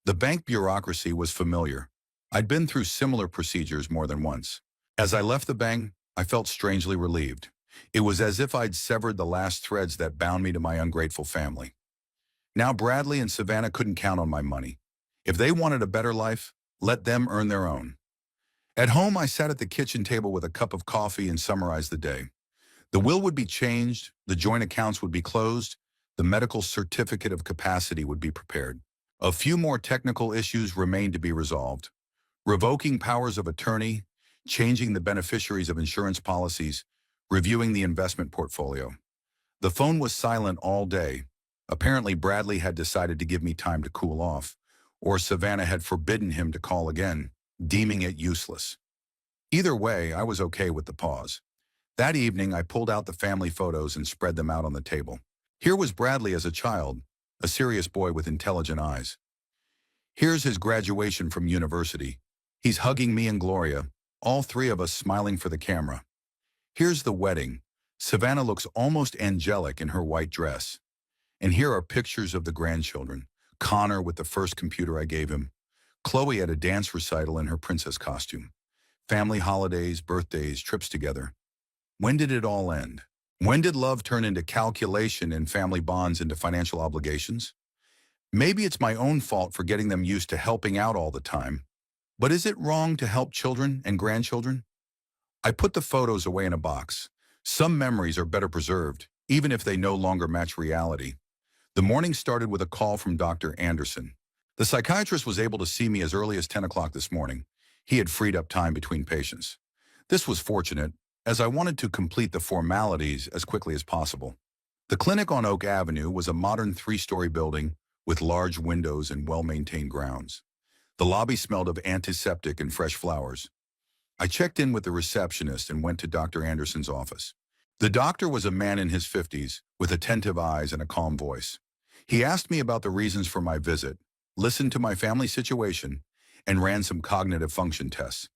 S1: The bank bureaucracy was familiar. I'd been through similar procedures more than once. As I left the bank, I felt strangely relieved. It was as if I'd severed the last threads that bound me to my ungrateful family. Now Bradley and Savannah couldn't count on my money. If they wanted a better life, let them earn their own. At home, I sat at the kitchen table with a cup of coffee and summarized the day. The will would be changed, the joint accounts would be closed, the medical certificate of capacity would be prepared. A few more technical issues remained to be resolved. Revoking powers of attorney, changing the beneficiaries of insurance policies, reviewing the investment portfolio. The phone was silent all day. Apparently Bradley had decided to give me time to cool off, or Savannah had forbidden him to call again, deeming it useless. Either way, I was okay with the pause. That evening, I pulled out the family photos and spread them out on the table. Here was Bradley as a child, a serious boy with intelligent eyes. Here's his graduation from university. He's hugging me and Gloria, all 3 of us smiling for the camera. Here's the wedding. Savannah looks almost angelic in her white dress. And here are pictures of the grandchildren. Connor with the first computer I gave him. Chloe at a dance recital in her princess costume. Family holidays, birthdays, trips together. When did it all end? When did love turn into calculation and family bonds into financial obligations? Maybe it's my own fault for getting them used to helping out all the time. But is it wrong to help children and grandchildren? I put the photos away in a box. Some memories are better preserved, even if they no longer match reality. The morning started with a call from Dr. Anderson. The psychiatrist was able to see me as early as 10 o'clock this morning. He had freed up time between patients. This was fortunate, as I wanted to complete the formalities as quickly as possible. The clinic on Oak Avenue was a modern 3-story building with large windows and well-maintained grounds. The lobby smelled of antiseptic and fresh flowers. I checked in with the receptionist and went to Dr. Anderson's office. The doctor was a man in his 50s, with attentive eyes and a calm voice. He asked me about the reasons for my visit, listened to my family situation, and ran some cognitive function tests.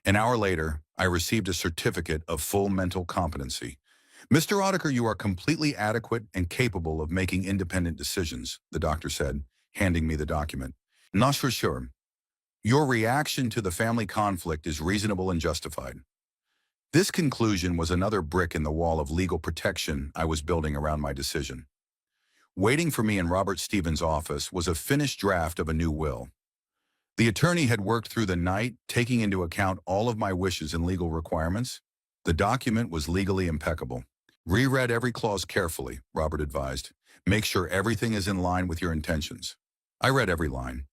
S1: An hour later, I received a certificate of full mental competency. "Mr. Ottaker, you are completely adequate and capable of making independent decisions," the doctor said, handing me the document. "Not for sure. Your reaction to the family conflict is reasonable and justified." This conclusion was another brick in the wall of legal protection I was building around my decision. Waiting for me in Robert Stevens' office was a finished draft of a new will. The attorney had worked through the night, taking into account all of my wishes and legal requirements. The document was legally impeccable. "Reread every clause carefully," Robert advised. "Make sure everything is in line with your intentions." I read every line.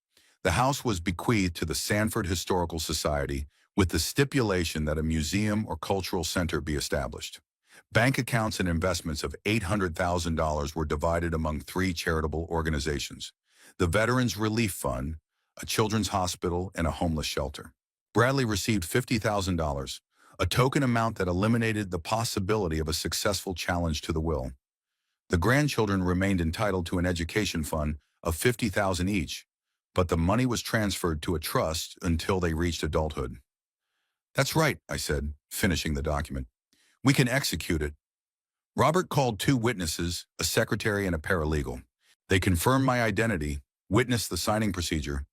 S1: The house was bequeathed to the Sanford Historical Society with the stipulation that a museum or cultural center be established. Bank accounts and investments of $800,000 were divided among 3 charitable organizations: the Veterans Relief Fund, a children's hospital, and a homeless shelter. Bradley received $50,000, a token amount that eliminated the possibility of a successful challenge to the will. The grandchildren remained entitled to an education fund of $50,000 each, but the money was transferred to a trust until they reached adulthood. That's right, I said, finishing the document. We can execute it. Robert called 2 witnesses, a secretary and a paralegal. They confirmed my identity, witnessed the signing procedure.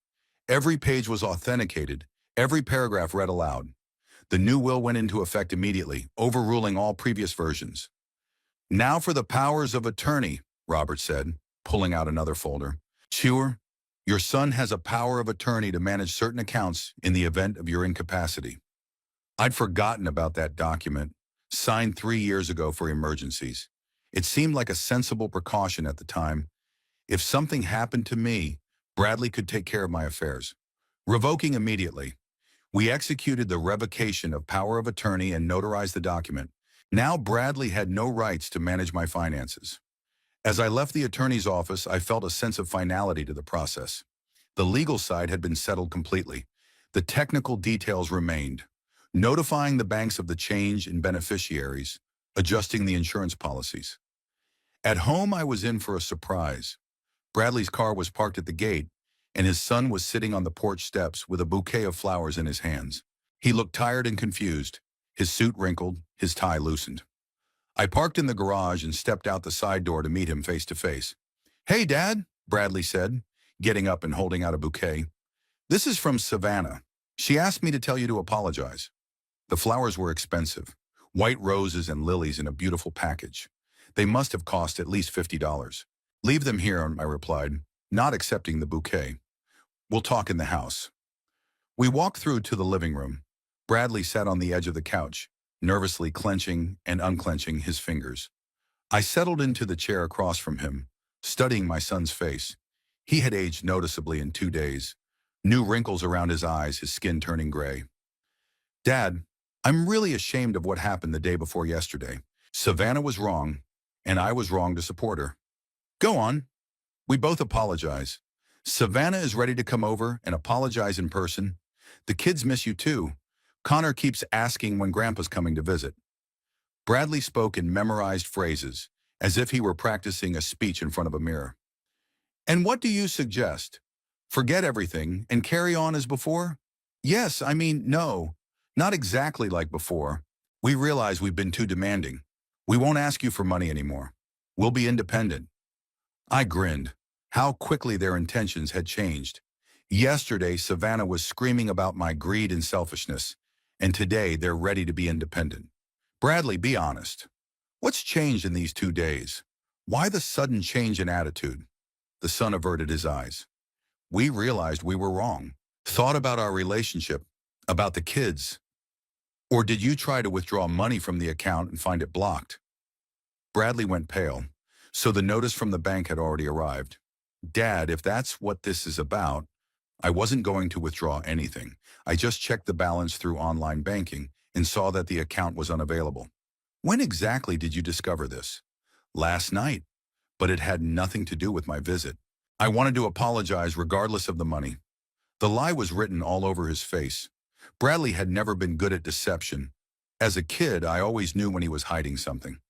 S1: Every page was authenticated, every paragraph read aloud. The new will went into effect immediately, overruling all previous versions. Now for the powers of attorney, Robert said, pulling out another folder. Sure, your son has a power of attorney to manage certain accounts in the event of your incapacity. I'd forgotten about that document, signed 3 years ago for emergencies. It seemed like a sensible precaution at the time. If something happened to me, Bradley could take care of my affairs. Revoking immediately. We executed the revocation of power of attorney and notarized the document. Now Bradley had no rights to manage my finances. As I left the attorney's office, I felt a sense of finality to the process. The legal side had been settled completely. The technical details remained. Notifying the banks of the change in beneficiaries, adjusting the insurance policies. At home, I was in for a surprise. Bradley's car was parked at the gate, and his son was sitting on the porch steps with a bouquet of flowers in his hands. He looked tired and confused, his suit wrinkled, his tie loosened. I parked in the garage and stepped out the side door to meet him face to face. "Hey, Dad," Bradley said, getting up and holding out a bouquet. "This is from Savannah. She asked me to tell you to apologize." The flowers were expensive, white roses and lilies in a beautiful package. They must have cost at least $50. "Leave them here," I replied, not accepting the bouquet. "We'll talk in the house." We walked through to the living room. Bradley sat on the edge of the couch, nervously clenching and unclenching his fingers. I settled into the chair across from him, studying my son's face. He had aged noticeably in 2 days, new wrinkles around his eyes, his skin turning gray. "Dad, I'm really ashamed of what happened the day before yesterday. Savannah was wrong, and I was wrong to support her." "Go on." We both apologize. Savannah is ready to come over and apologize in person. The kids miss you too. Connor keeps asking when Grandpa's coming to visit. Bradley spoke in memorized phrases, as if he were practicing a speech in front of a mirror. "And what do you suggest? Forget everything and carry on as before?" "Yes, I mean, no, not exactly like before. We realize we've been too demanding. We won't ask you for money anymore. We'll be independent." I grinned. How quickly their intentions had changed. Yesterday, Savannah was screaming about my greed and selfishness, and today they're ready to be independent. "Bradley, be honest. What's changed in these 2 days? Why the sudden change in attitude?" The son averted his eyes. "We realized we were wrong. Thought about our relationship, about the kids. Or did you try to withdraw money from the account and find it blocked?" Bradley went pale. So the notice from the bank had already arrived. "Dad, if that's what this is about, I wasn't going to withdraw anything. I just checked the balance through online banking and saw that the account was unavailable." "When exactly did you discover this?" "Last night, but it had nothing to do with my visit. I wanted to apologize regardless of the money." The lie was written all over his face. Bradley had never been good at deception. As a kid, I always knew when he was hiding something.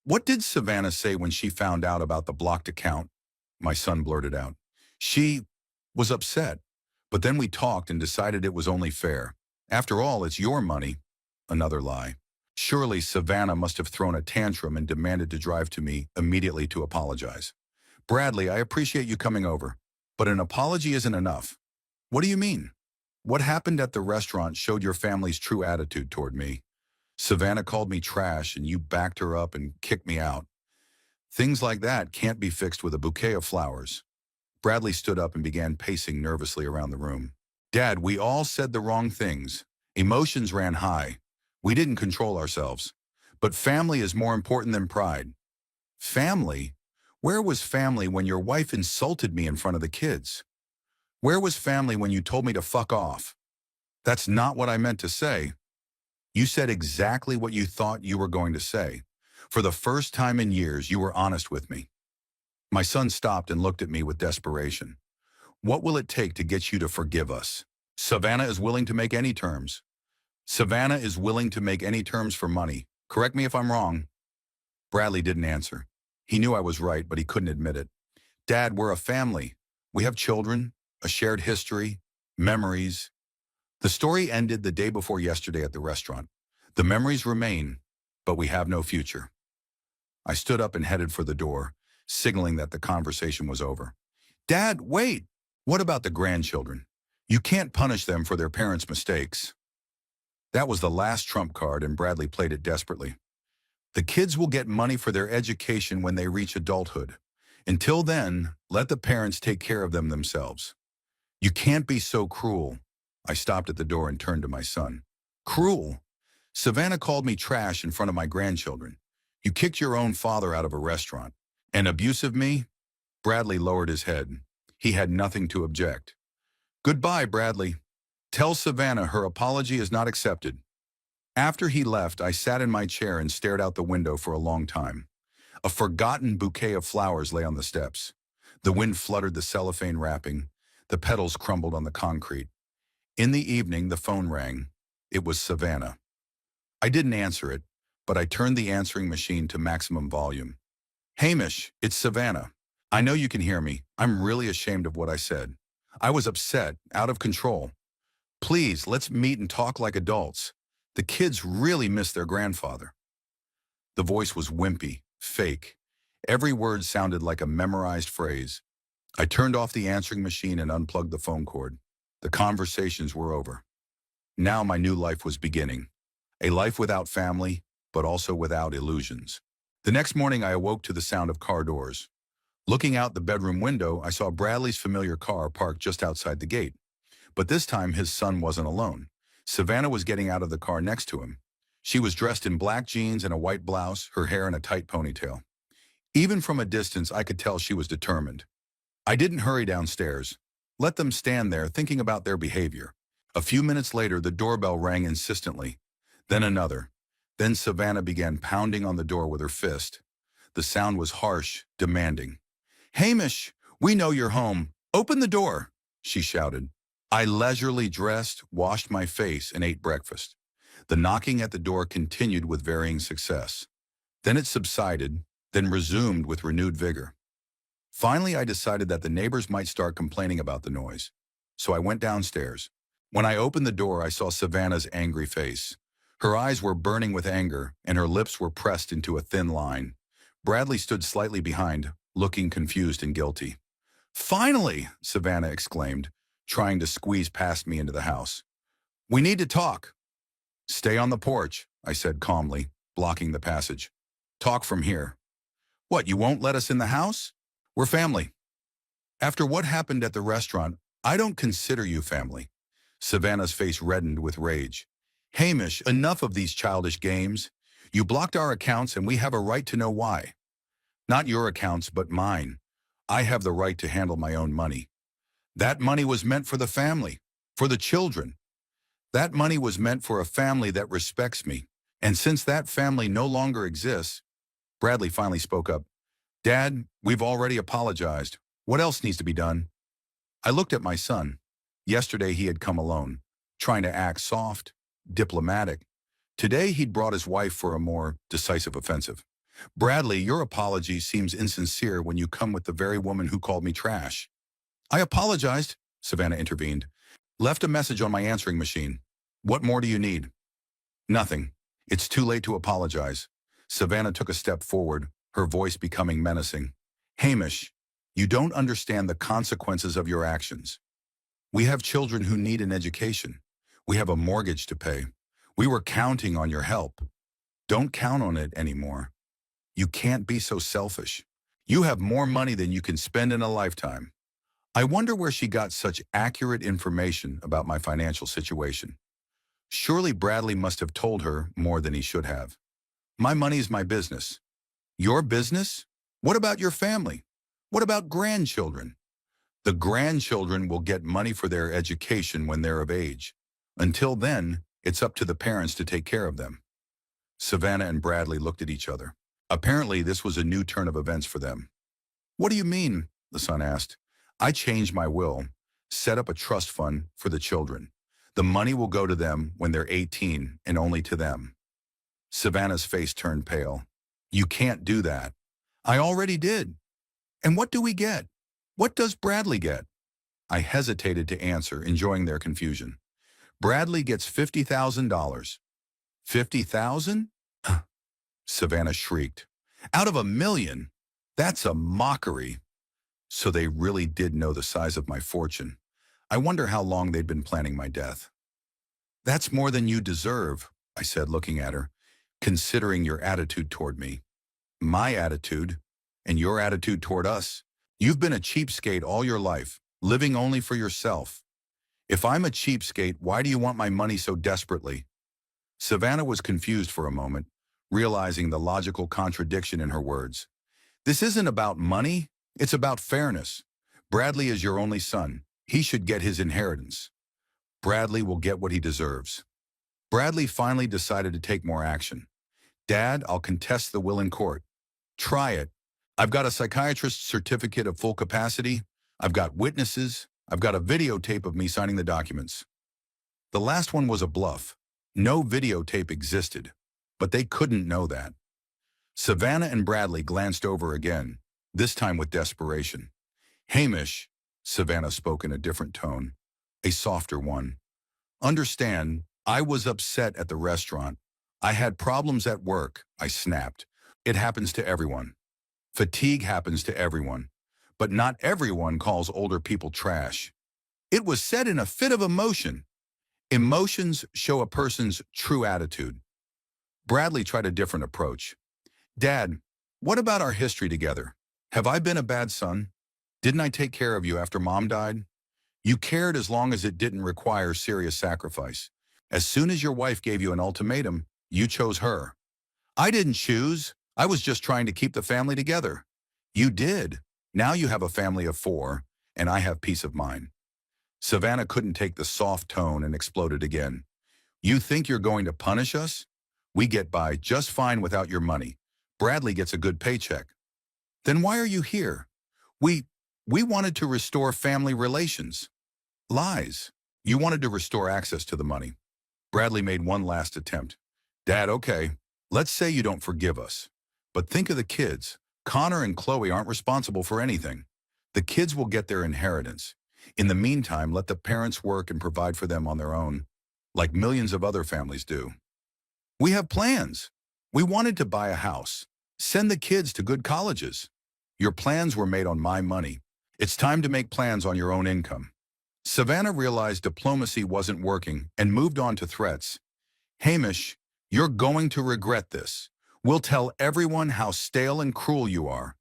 S1: "What did Savannah say when she found out about the blocked account?" My son blurted out. "She was upset, but then we talked and decided it was only fair. After all, it's your money." Another lie. Surely Savannah must have thrown a tantrum and demanded to drive to me immediately to apologize. "Bradley, I appreciate you coming over, but an apology isn't enough." "What do you mean?" "What happened at the restaurant showed your family's true attitude toward me. Savannah called me trash and you backed her up and kicked me out. Things like that can't be fixed with a bouquet of flowers." Bradley stood up and began pacing nervously around the room. "Dad, we all said the wrong things. Emotions ran high. We didn't control ourselves. But family is more important than pride." "Family? Where was family when your wife insulted me in front of the kids? Where was family when you told me to fuck off?" "That's not what I meant to say." "You said exactly what you thought you were going to say. For the first time in years, you were honest with me." My son stopped and looked at me with desperation. "What will it take to get you to forgive us?" "Savannah is willing to make any terms." "Savannah is willing to make any terms for money. Correct me if I'm wrong." Bradley didn't answer. He knew I was right, but he couldn't admit it. "Dad, we're a family. We have children, a shared history, memories." The story ended the day before yesterday at the restaurant. The memories remain, but we have no future. I stood up and headed for the door, signaling that the conversation was over. Dad, wait! What about the grandchildren? You can't punish them for their parents' mistakes. That was the last trump card, and Bradley played it desperately. The kids will get money for their education when they reach adulthood. Until then, let the parents take care of them themselves. You can't be so cruel. I stopped at the door and turned to my son. Cruel? Savannah called me trash in front of my grandchildren. You kicked your own father out of a restaurant. And abusive me? Bradley lowered his head. He had nothing to object. Goodbye, Bradley. Tell Savannah her apology is not accepted. After he left, I sat in my chair and stared out the window for a long time. A forgotten bouquet of flowers lay on the steps. The wind fluttered the cellophane wrapping. The petals crumbled on the concrete. In the evening, the phone rang. It was Savannah. I didn't answer it, but I turned the answering machine to maximum volume. Hamish, it's Savannah. I know you can hear me. I'm really ashamed of what I said. I was upset, out of control. Please, let's meet and talk like adults. The kids really miss their grandfather. The voice was wimpy, fake. Every word sounded like a memorized phrase. I turned off the answering machine and unplugged the phone cord. The conversations were over. Now my new life was beginning. A life without family, but also without illusions. The next morning I awoke to the sound of car doors. Looking out the bedroom window, I saw Bradley's familiar car parked just outside the gate. But this time his son wasn't alone. Savannah was getting out of the car next to him. She was dressed in black jeans and a white blouse, her hair in a tight ponytail. Even from a distance, I could tell she was determined. I didn't hurry downstairs. Let them stand there thinking about their behavior. A few minutes later, the doorbell rang insistently. Then another. Then Savannah began pounding on the door with her fist. The sound was harsh, demanding. Hamish, we know you're home. Open the door, she shouted. I leisurely dressed, washed my face, and ate breakfast. The knocking at the door continued with varying success. Then it subsided, then resumed with renewed vigor. Finally, I decided that the neighbors might start complaining about the noise. So I went downstairs. When I opened the door, I saw Savannah's angry face. Her eyes were burning with anger, and her lips were pressed into a thin line. Bradley stood slightly behind, looking confused and guilty. Finally, Savannah exclaimed, trying to squeeze past me into the house. We need to talk. Stay on the porch, I said calmly, blocking the passage. Talk from here. What, you won't let us in the house? We're family. After what happened at the restaurant, I don't consider you family. Savannah's face reddened with rage. Hamish, enough of these childish games. You blocked our accounts and we have a right to know why. Not your accounts, but mine. I have the right to handle my own money. That money was meant for the family, for the children. That money was meant for a family that respects me. And since that family no longer exists, Bradley finally spoke up. Dad, we've already apologized. What else needs to be done? I looked at my son. Yesterday he had come alone, trying to act soft, diplomatic. Today he'd brought his wife for a more decisive offensive. Bradley, your apology seems insincere when you come with the very woman who called me trash. I apologized, Savannah intervened. Left a message on my answering machine. What more do you need? Nothing. It's too late to apologize. Savannah took a step forward, her voice becoming menacing. Hamish, you don't understand the consequences of your actions. We have children who need an education. We have a mortgage to pay. We were counting on your help. Don't count on it anymore. You can't be so selfish. You have more money than you can spend in a lifetime. I wonder where she got such accurate information about my financial situation. Surely Bradley must have told her more than he should have. My money is my business. Your business? What about your family? What about grandchildren? The grandchildren will get money for their education when they're of age. Until then, it's up to the parents to take care of them. Savannah and Bradley looked at each other. Apparently, this was a new turn of events for them. What do you mean? The son asked. I changed my will, set up a trust fund for the children. The money will go to them when they're 18 and only to them. Savannah's face turned pale. You can't do that. I already did. And what do we get? What does Bradley get? I hesitated to answer, enjoying their confusion. Bradley gets $50,000. 50,000? Savannah shrieked. Out of a million? That's a mockery. So they really did know the size of my fortune. I wonder how long they'd been planning my death. That's more than you deserve, I said, looking at her, considering your attitude toward me. My attitude? And your attitude toward us? You've been a cheapskate all your life, living only for yourself. If I'm a cheapskate, why do you want my money so desperately? Savannah was confused for a moment, realizing the logical contradiction in her words. This isn't about money, it's about fairness. Bradley is your only son. He should get his inheritance. Bradley will get what he deserves. Bradley finally decided to take more action. Dad, I'll contest the will in court. Try it. I've got a psychiatrist's certificate of full capacity. I've got witnesses. I've got a videotape of me signing the documents. The last one was a bluff. No videotape existed, but they couldn't know that. Savannah and Bradley glanced over again, this time with desperation. Hamish, Savannah spoke in a different tone, a softer one. Understand, I was upset at the restaurant. I had problems at work, I snapped. It happens to everyone. Fatigue happens to everyone. But not everyone calls older people trash. It was said in a fit of emotion. Emotions show a person's true attitude. Bradley tried a different approach. Dad, what about our history together? Have I been a bad son? Didn't I take care of you after Mom died? You cared as long as it didn't require serious sacrifice. As soon as your wife gave you an ultimatum, you chose her. I didn't choose. I was just trying to keep the family together. You did. Now you have a family of 4, and I have peace of mind. Savannah couldn't take the soft tone and exploded again. You think you're going to punish us? We get by just fine without your money. Bradley gets a good paycheck. Then why are you here? We wanted to restore family relations. Lies. You wanted to restore access to the money. Bradley made one last attempt. Dad, okay, let's say you don't forgive us. But think of the kids. Connor and Chloe aren't responsible for anything. The kids will get their inheritance. In the meantime, let the parents work and provide for them on their own, like millions of other families do. We have plans. We wanted to buy a house, send the kids to good colleges. Your plans were made on my money. It's time to make plans on your own income. Savannah realized diplomacy wasn't working and moved on to threats. Hamish, you're going to regret this. We'll tell everyone how stale and cruel you are.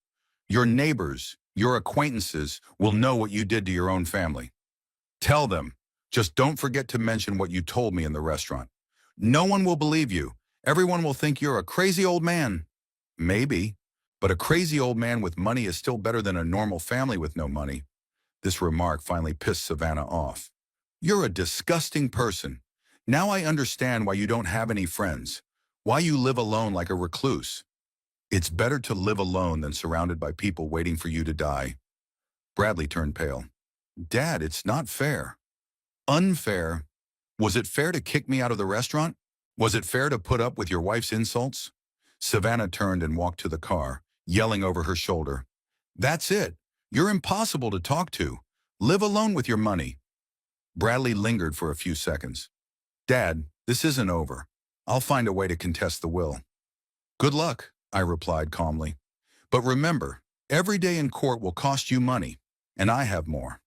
S1: Your neighbors, your acquaintances will know what you did to your own family. Tell them. Just don't forget to mention what you told me in the restaurant. No one will believe you. Everyone will think you're a crazy old man. Maybe, but a crazy old man with money is still better than a normal family with no money. This remark finally pissed Savannah off. You're a disgusting person. Now I understand why you don't have any friends, why you live alone like a recluse. It's better to live alone than surrounded by people waiting for you to die. Bradley turned pale. Dad, it's not fair. Unfair? Was it fair to kick me out of the restaurant? Was it fair to put up with your wife's insults? Savannah turned and walked to the car, yelling over her shoulder. That's it. You're impossible to talk to. Live alone with your money. Bradley lingered for a few seconds. Dad, this isn't over. I'll find a way to contest the will. Good luck, I replied calmly. But remember, every day in court will cost you money, and I have more.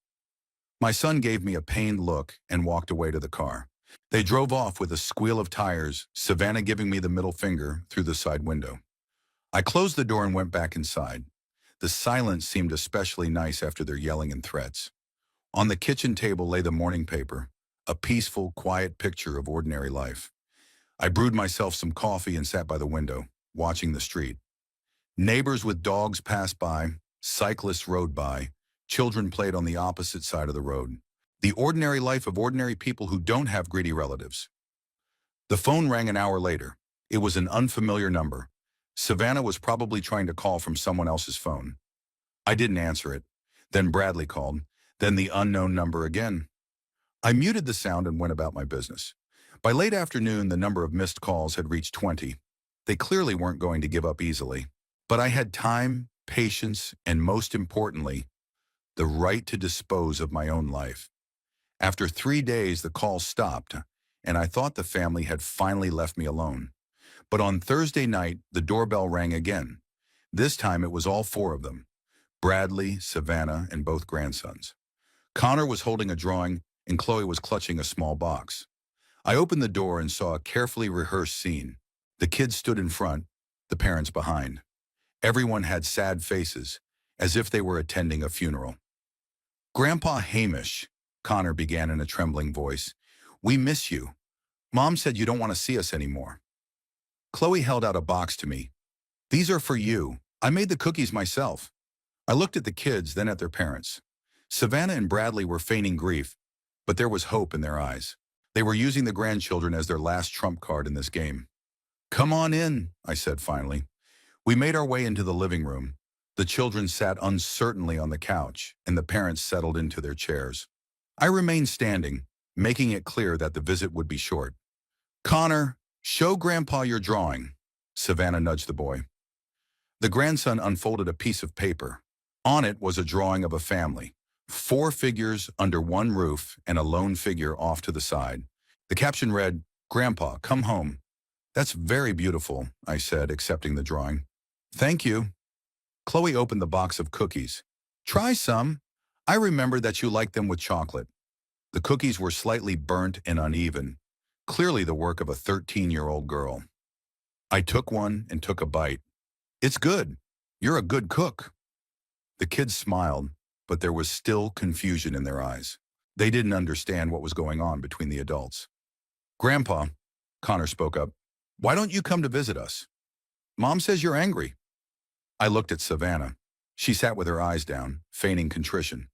S1: My son gave me a pained look and walked away to the car. They drove off with a squeal of tires, Savannah giving me the middle finger through the side window. I closed the door and went back inside. The silence seemed especially nice after their yelling and threats. On the kitchen table lay the morning paper, a peaceful, quiet picture of ordinary life. I brewed myself some coffee and sat by the window, watching the street. Neighbors with dogs passed by, cyclists rode by, children played on the opposite side of the road. The ordinary life of ordinary people who don't have greedy relatives. The phone rang an hour later. It was an unfamiliar number. Savannah was probably trying to call from someone else's phone. I didn't answer it. Then Bradley called. Then the unknown number again. I muted the sound and went about my business. By late afternoon, the number of missed calls had reached 20. They clearly weren't going to give up easily. But I had time, patience, and most importantly, the right to dispose of my own life. After 3 days, the calls stopped, and I thought the family had finally left me alone. But on Thursday night, the doorbell rang again. This time it was all four of them: Bradley, Savannah, and both grandsons. Connor was holding a drawing, and Chloe was clutching a small box. I opened the door and saw a carefully rehearsed scene. The kids stood in front, the parents behind. Everyone had sad faces, as if they were attending a funeral. "Grandpa Hamish," Connor began in a trembling voice, "we miss you. Mom said you don't want to see us anymore." Chloe held out a box to me. "These are for you. I made the cookies myself." I looked at the kids, then at their parents. Savannah and Bradley were feigning grief, but there was hope in their eyes. They were using the grandchildren as their last trump card in this game. "Come on in," I said finally. We made our way into the living room. The children sat uncertainly on the couch, and the parents settled into their chairs. I remained standing, making it clear that the visit would be short. "Connor, show Grandpa your drawing." Savannah nudged the boy. The grandson unfolded a piece of paper. On it was a drawing of a family, 4 figures under one roof and a lone figure off to the side. The caption read, "Grandpa, come home." "That's very beautiful," I said, accepting the drawing. "Thank you." Chloe opened the box of cookies. "Try some. I remember that you liked them with chocolate." The cookies were slightly burnt and uneven, clearly the work of a 13-year-old girl. I took one and took a bite. "It's good. You're a good cook." The kids smiled, but there was still confusion in their eyes. They didn't understand what was going on between the adults. "Grandpa," Connor spoke up, "why don't you come to visit us? Mom says you're angry." I looked at Savannah. She sat with her eyes down, feigning contrition.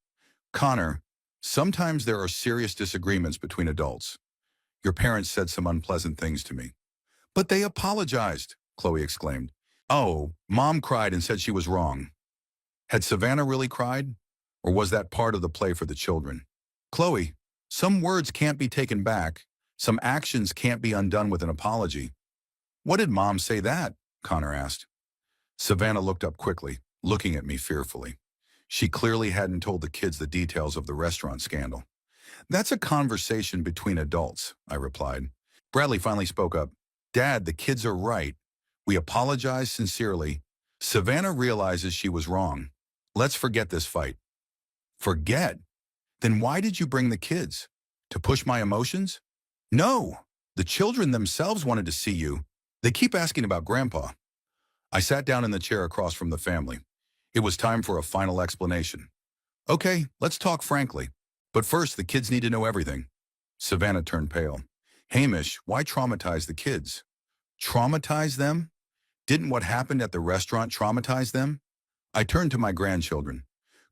S1: "Connor, sometimes there are serious disagreements between adults. Your parents said some unpleasant things to me." "But they apologized," Chloe exclaimed. "Oh, Mom cried and said she was wrong." Had Savannah really cried? Or was that part of the play for the children? "Chloe, some words can't be taken back. Some actions can't be undone with an apology." "What did Mom say that?" Connor asked. Savannah looked up quickly, looking at me fearfully. She clearly hadn't told the kids the details of the restaurant scandal. "That's a conversation between adults," I replied. Bradley finally spoke up. "Dad, the kids are right. We apologize sincerely. Savannah realizes she was wrong. Let's forget this fight." "Forget? Then why did you bring the kids? To push my emotions?" "No, the children themselves wanted to see you. They keep asking about Grandpa." I sat down in the chair across from the family. It was time for a final explanation. "Okay, let's talk frankly. But first, the kids need to know everything." Savannah turned pale. "Hamish, why traumatize the kids?" "Traumatize them? Didn't what happened at the restaurant traumatize them?" I turned to my grandchildren.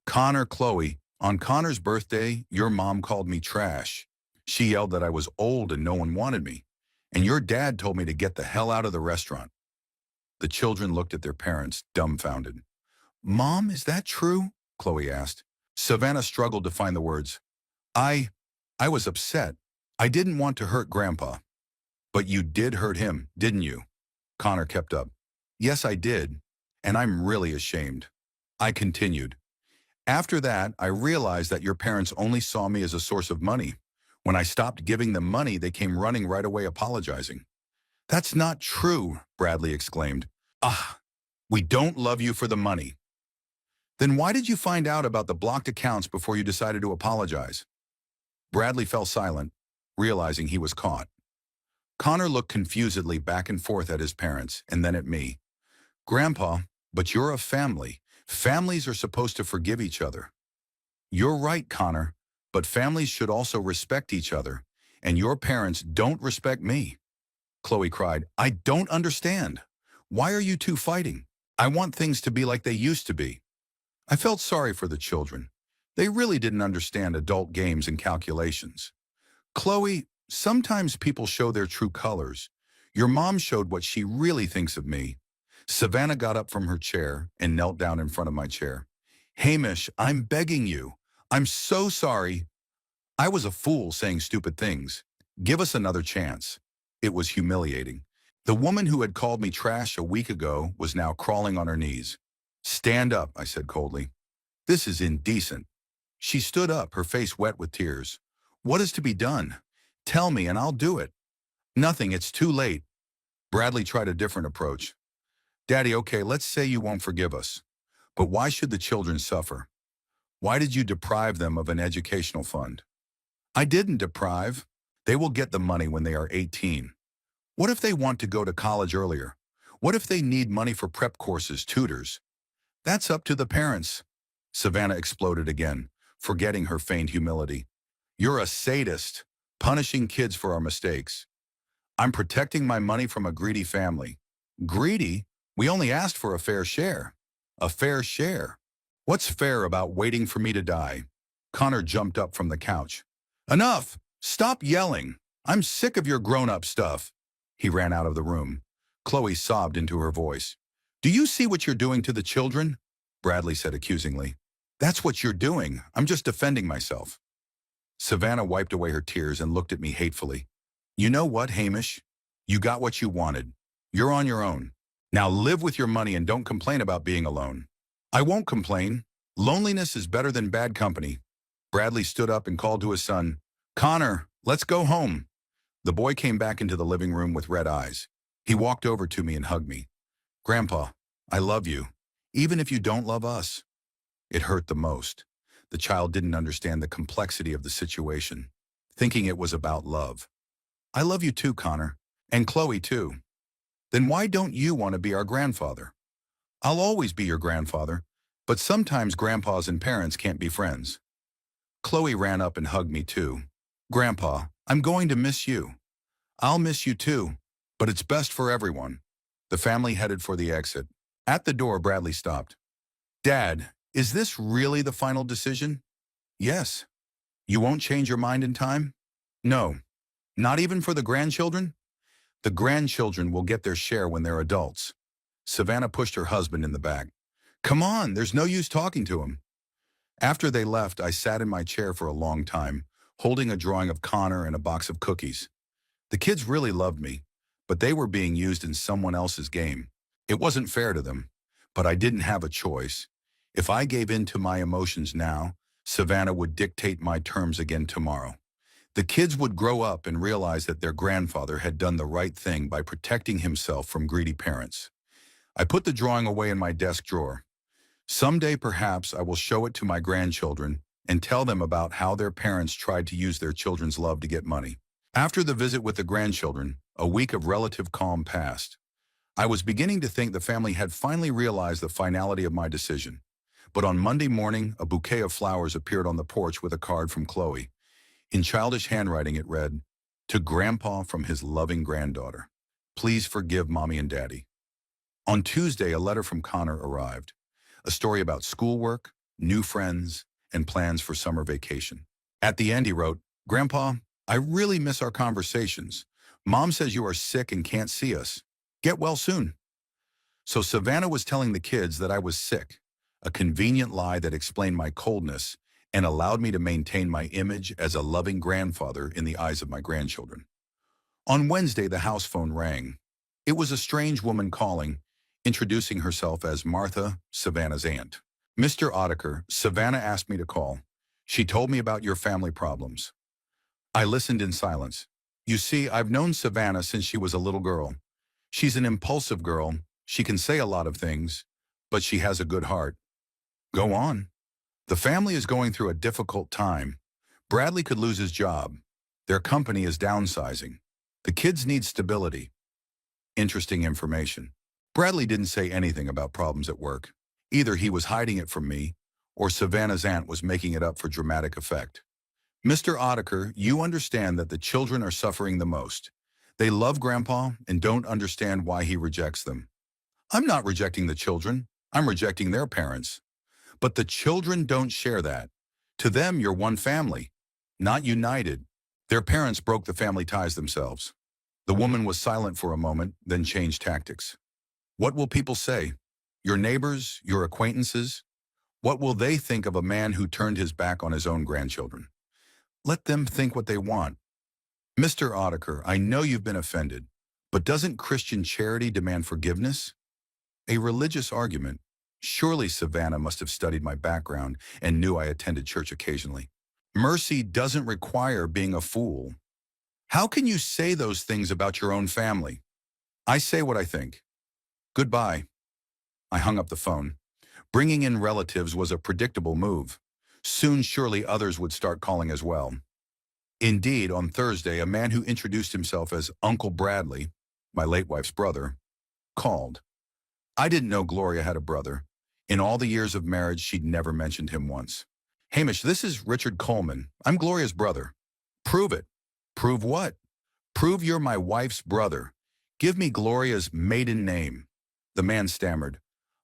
S1: "Connor, Chloe, on Connor's birthday, your mom called me trash. She yelled that I was old and no one wanted me. And your dad told me to get the hell out of the restaurant." The children looked at their parents, dumbfounded. "Mom, is that true?" Chloe asked. Savannah struggled to find the words. I was upset. I didn't want to hurt Grandpa." "But you did hurt him, didn't you?" Connor kept up. "Yes, I did. And I'm really ashamed." I continued. "After that, I realized that your parents only saw me as a source of money. When I stopped giving them money, they came running right away apologizing." "That's not true," Bradley exclaimed. "Ah, we don't love you for the money." "Then why did you find out about the blocked accounts before you decided to apologize?" Bradley fell silent, realizing he was caught. Connor looked confusedly back and forth at his parents and then at me. "Grandpa, but you're a family. Families are supposed to forgive each other." "You're right, Connor, but families should also respect each other, and your parents don't respect me." Chloe cried, "I don't understand. Why are you two fighting? I want things to be like they used to be." I felt sorry for the children. They really didn't understand adult games and calculations. "Chloe, sometimes people show their true colors. Your mom showed what she really thinks of me." Savannah got up from her chair and knelt down in front of my chair. "Hamish, I'm begging you. I'm so sorry. I was a fool saying stupid things. Give us another chance." It was humiliating. The woman who had called me trash a week ago was now crawling on her knees. "Stand up," I said coldly. "This is indecent." She stood up, her face wet with tears. What is to be done? Tell me and I'll do it. Nothing, it's too late. Bradley tried a different approach. Daddy, okay, let's say you won't forgive us. But why should the children suffer? Why did you deprive them of an educational fund? I didn't deprive. They will get the money when they are 18. What if they want to go to college earlier? What if they need money for prep courses, tutors? That's up to the parents. Savannah exploded again, forgetting her feigned humility. You're a sadist, punishing kids for our mistakes. I'm protecting my money from a greedy family. Greedy? We only asked for a fair share. A fair share? What's fair about waiting for me to die? Connor jumped up from the couch. Enough! Stop yelling! I'm sick of your grown-up stuff. He ran out of the room. Chloe sobbed into her voice. Do you see what you're doing to the children? Bradley said accusingly. That's what you're doing. I'm just defending myself. Savannah wiped away her tears and looked at me hatefully. You know what, Hamish? You got what you wanted. You're on your own. Now live with your money and don't complain about being alone. I won't complain. Loneliness is better than bad company. Bradley stood up and called to his son, Connor, let's go home. The boy came back into the living room with red eyes. He walked over to me and hugged me. Grandpa, I love you, even if you don't love us. It hurt the most. The child didn't understand the complexity of the situation, thinking it was about love. I love you too, Connor, and Chloe too. Then why don't you want to be our grandfather? I'll always be your grandfather, but sometimes grandpas and parents can't be friends. Chloe ran up and hugged me too. Grandpa, I'm going to miss you. I'll miss you too, but it's best for everyone. The family headed for the exit. At the door, Bradley stopped. Dad, is this really the final decision? Yes. You won't change your mind in time? No. Not even for the grandchildren? The grandchildren will get their share when they're adults. Savannah pushed her husband in the back. Come on, there's no use talking to him. After they left, I sat in my chair for a long time, holding a drawing of Connor and a box of cookies. The kids really loved me, but they were being used in someone else's game. It wasn't fair to them, but I didn't have a choice. If I gave in to my emotions now, Savannah would dictate my terms again tomorrow. The kids would grow up and realize that their grandfather had done the right thing by protecting himself from greedy parents. I put the drawing away in my desk drawer. Someday, perhaps, I will show it to my grandchildren and tell them about how their parents tried to use their children's love to get money. After the visit with the grandchildren, a week of relative calm passed. I was beginning to think the family had finally realized the finality of my decision. But on Monday morning, a bouquet of flowers appeared on the porch with a card from Chloe. In childish handwriting, it read, To Grandpa from his loving granddaughter. Please forgive Mommy and Daddy. On Tuesday, a letter from Connor arrived. A story about schoolwork, new friends, and plans for summer vacation. At the end, he wrote, Grandpa, I really miss our conversations. Mom says you are sick and can't see us. Get well soon. So Savannah was telling the kids that I was sick, a convenient lie that explained my coldness and allowed me to maintain my image as a loving grandfather in the eyes of my grandchildren. On Wednesday, the house phone rang. It was a strange woman calling, introducing herself as Martha, Savannah's aunt. Mr. Ottaker, Savannah asked me to call. She told me about your family problems. I listened in silence. You see, I've known Savannah since she was a little girl. She's an impulsive girl. She can say a lot of things, but she has a good heart. Go on. The family is going through a difficult time. Bradley could lose his job. Their company is downsizing. The kids need stability. Interesting information. Bradley didn't say anything about problems at work. Either he was hiding it from me, or Savannah's aunt was making it up for dramatic effect. Mr. Ottaker, you understand that the children are suffering the most. They love Grandpa and don't understand why he rejects them. I'm not rejecting the children. I'm rejecting their parents. But the children don't share that. To them, you're one family, not united. Their parents broke the family ties themselves. The woman was silent for a moment, then changed tactics. What will people say? Your neighbors, your acquaintances? What will they think of a man who turned his back on his own grandchildren? Let them think what they want. Mr. Ottaker, I know you've been offended, but doesn't Christian charity demand forgiveness? A religious argument. Surely Savannah must have studied my background and knew I attended church occasionally. Mercy doesn't require being a fool. How can you say those things about your own family? I say what I think. Goodbye. I hung up the phone. Bringing in relatives was a predictable move. Soon, surely others would start calling as well. Indeed, on Thursday, a man who introduced himself as Uncle Bradley, my late wife's brother, called. I didn't know Gloria had a brother. In all the years of marriage, she'd never mentioned him once. Hamish, this is Richard Coleman. I'm Gloria's brother. Prove it. Prove what? Prove you're my wife's brother. Give me Gloria's maiden name. The man stammered.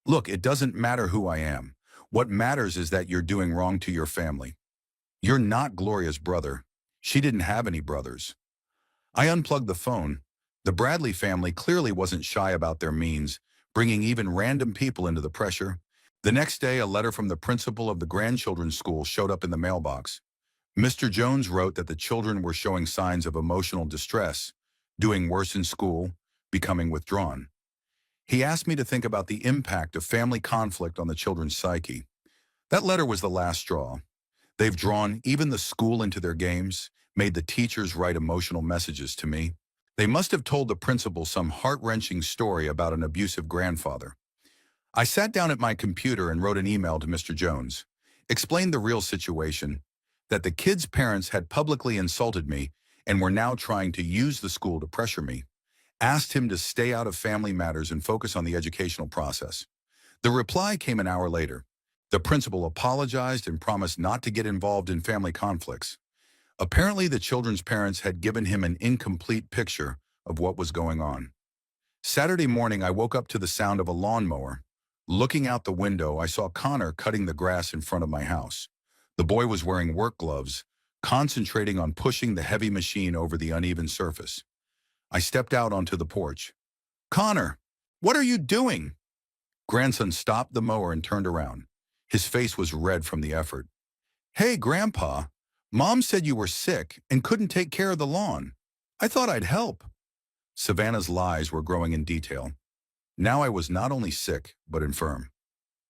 S1: Look, it doesn't matter who I am. What matters is that you're doing wrong to your family. You're not Gloria's brother. She didn't have any brothers. I unplugged the phone. The Bradley family clearly wasn't shy about their means, bringing even random people into the pressure. The next day, a letter from the principal of the grandchildren's school showed up in the mailbox. Mr. Jones wrote that the children were showing signs of emotional distress, doing worse in school, becoming withdrawn. He asked me to think about the impact of family conflict on the children's psyche. That letter was the last straw. They've drawn even the school into their games, made the teachers write emotional messages to me. They must have told the principal some heart-wrenching story about an abusive grandfather. I sat down at my computer and wrote an email to Mr. Jones, explained the real situation, that the kids' parents had publicly insulted me and were now trying to use the school to pressure me, asked him to stay out of family matters and focus on the educational process. The reply came an hour later. The principal apologized and promised not to get involved in family conflicts. Apparently, the children's parents had given him an incomplete picture of what was going on. Saturday morning, I woke up to the sound of a lawnmower. Looking out the window, I saw Connor cutting the grass in front of my house. The boy was wearing work gloves, concentrating on pushing the heavy machine over the uneven surface. I stepped out onto the porch. Connor, what are you doing? Grandson stopped the mower and turned around. His face was red from the effort. Hey, Grandpa, Mom said you were sick and couldn't take care of the lawn. I thought I'd help. Savannah's lies were growing in detail. Now I was not only sick, but infirm.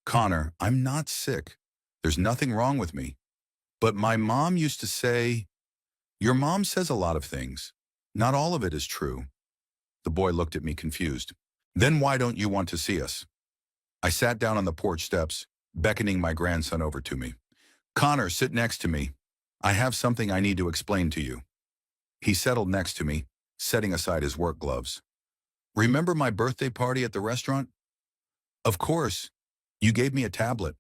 S1: Connor, I'm not sick. There's nothing wrong with me. But my mom used to say, your mom says a lot of things. Not all of it is true. The boy looked at me confused. Then why don't you want to see us? I sat down on the porch steps, beckoning my grandson over to me. Connor, sit next to me. I have something I need to explain to you. He settled next to me, setting aside his work gloves. Remember my birthday party at the restaurant? Of course. You gave me a tablet.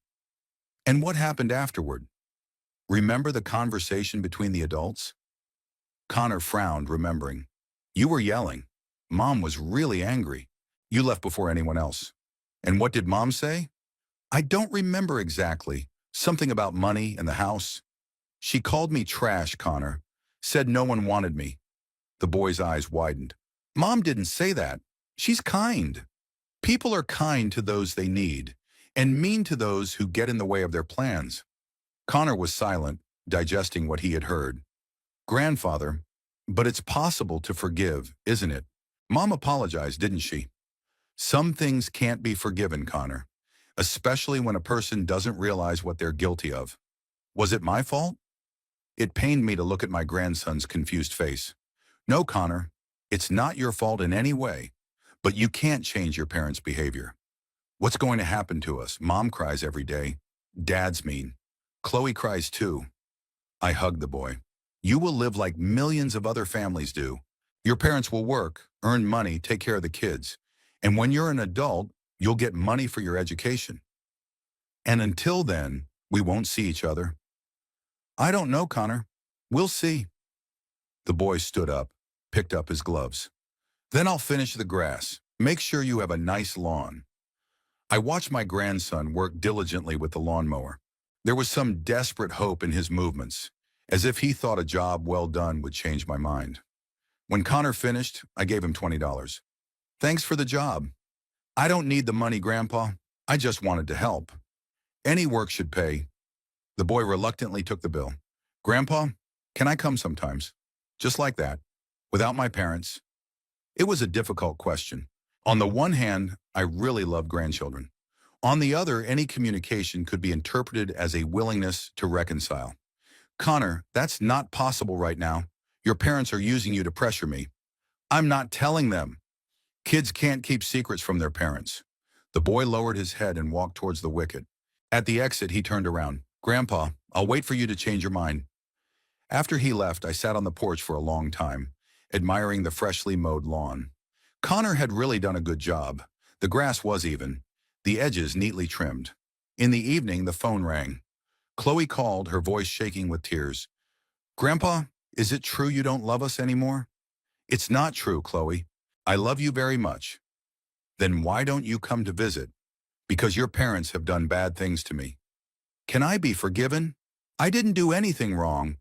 S1: And what happened afterward? Remember the conversation between the adults? Connor frowned, remembering. You were yelling. Mom was really angry. You left before anyone else. And what did Mom say? I don't remember exactly. Something about money and the house. She called me trash, Connor. Said no one wanted me. The boy's eyes widened. Mom didn't say that. She's kind. People are kind to those they need, and mean to those who get in the way of their plans. Connor was silent, digesting what he had heard. Grandfather, but it's possible to forgive, isn't it? Mom apologized, didn't she? Some things can't be forgiven, Connor, especially when a person doesn't realize what they're guilty of. Was it my fault? It pained me to look at my grandson's confused face. No, Connor, it's not your fault in any way, but you can't change your parents' behavior. What's going to happen to us? Mom cries every day. Dad's mean. Chloe cries too. I hugged the boy. You will live like millions of other families do. Your parents will work, earn money, take care of the kids. And when you're an adult, you'll get money for your education. And until then, we won't see each other. I don't know, Connor. We'll see. The boy stood up, picked up his gloves. Then I'll finish the grass. Make sure you have a nice lawn. I watched my grandson work diligently with the lawnmower. There was some desperate hope in his movements, as if he thought a job well done would change my mind. When Connor finished, I gave him $20. Thanks for the job. I don't need the money, Grandpa. I just wanted to help. Any work should pay. The boy reluctantly took the bill. Grandpa, can I come sometimes? Just like that, without my parents. It was a difficult question. On the one hand, I really love grandchildren. On the other, any communication could be interpreted as a willingness to reconcile. Connor, that's not possible right now. Your parents are using you to pressure me. I'm not telling them. Kids can't keep secrets from their parents. The boy lowered his head and walked towards the wicket. At the exit, he turned around. Grandpa, I'll wait for you to change your mind. After he left, I sat on the porch for a long time, admiring the freshly mowed lawn. Connor had really done a good job. The grass was even, the edges neatly trimmed. In the evening, the phone rang. Chloe called, her voice shaking with tears. Grandpa, is it true you don't love us anymore? It's not true, Chloe. I love you very much. Then why don't you come to visit? Because your parents have done bad things to me. Can I be forgiven? I didn't do anything wrong.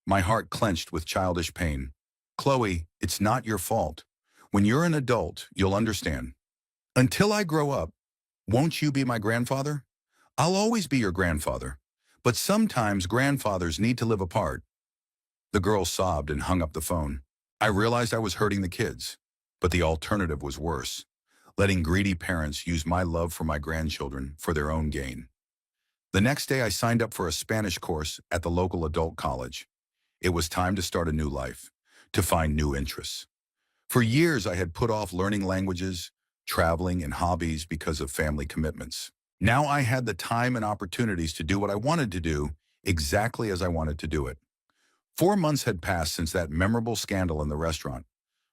S1: My heart clenched with childish pain. Chloe, it's not your fault. When you're an adult, you'll understand. Until I grow up, won't you be my grandfather? I'll always be your grandfather. But sometimes grandfathers need to live apart. The girl sobbed and hung up the phone. I realized I was hurting the kids, but the alternative was worse. Letting greedy parents use my love for my grandchildren for their own gain. The next day I signed up for a Spanish course at the local adult college. It was time to start a new life, to find new interests. For years I had put off learning languages, traveling, and hobbies because of family commitments. Now I had the time and opportunities to do what I wanted to do, exactly as I wanted to do it. 4 months had passed since that memorable scandal in the restaurant.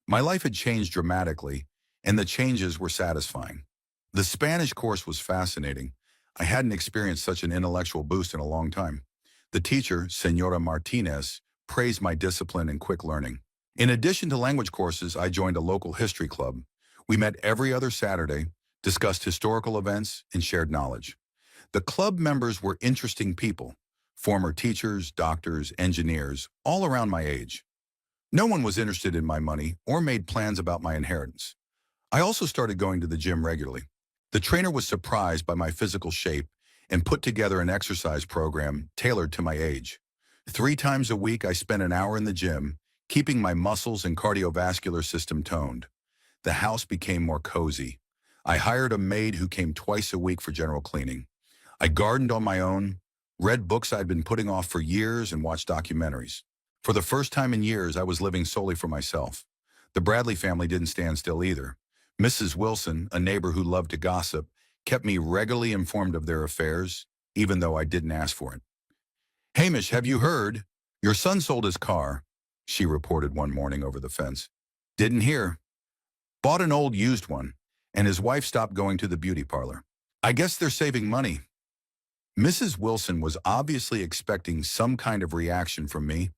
S1: My life had changed dramatically, and the changes were satisfying. The Spanish course was fascinating. I hadn't experienced such an intellectual boost in a long time. The teacher, Senora Martinez, praised my discipline and quick learning. In addition to language courses, I joined a local history club. We met every other Saturday, discussed historical events, and shared knowledge. The club members were interesting people, former teachers, doctors, engineers, all around my age. No one was interested in my money or made plans about my inheritance. I also started going to the gym regularly. The trainer was surprised by my physical shape and put together an exercise program tailored to my age. 3 times a week, I spent an hour in the gym, keeping my muscles and cardiovascular system toned. The house became more cozy. I hired a maid who came twice a week for general cleaning. I gardened on my own, read books I'd been putting off for years, and watched documentaries. For the first time in years, I was living solely for myself. The Bradley family didn't stand still either. Mrs. Wilson, a neighbor who loved to gossip, kept me regularly informed of their affairs, even though I didn't ask for it. Hamish, have you heard? Your son sold his car, she reported one morning over the fence. Didn't hear. Bought an old used one, and his wife stopped going to the beauty parlor. I guess they're saving money. Mrs. Wilson was obviously expecting some kind of reaction from me,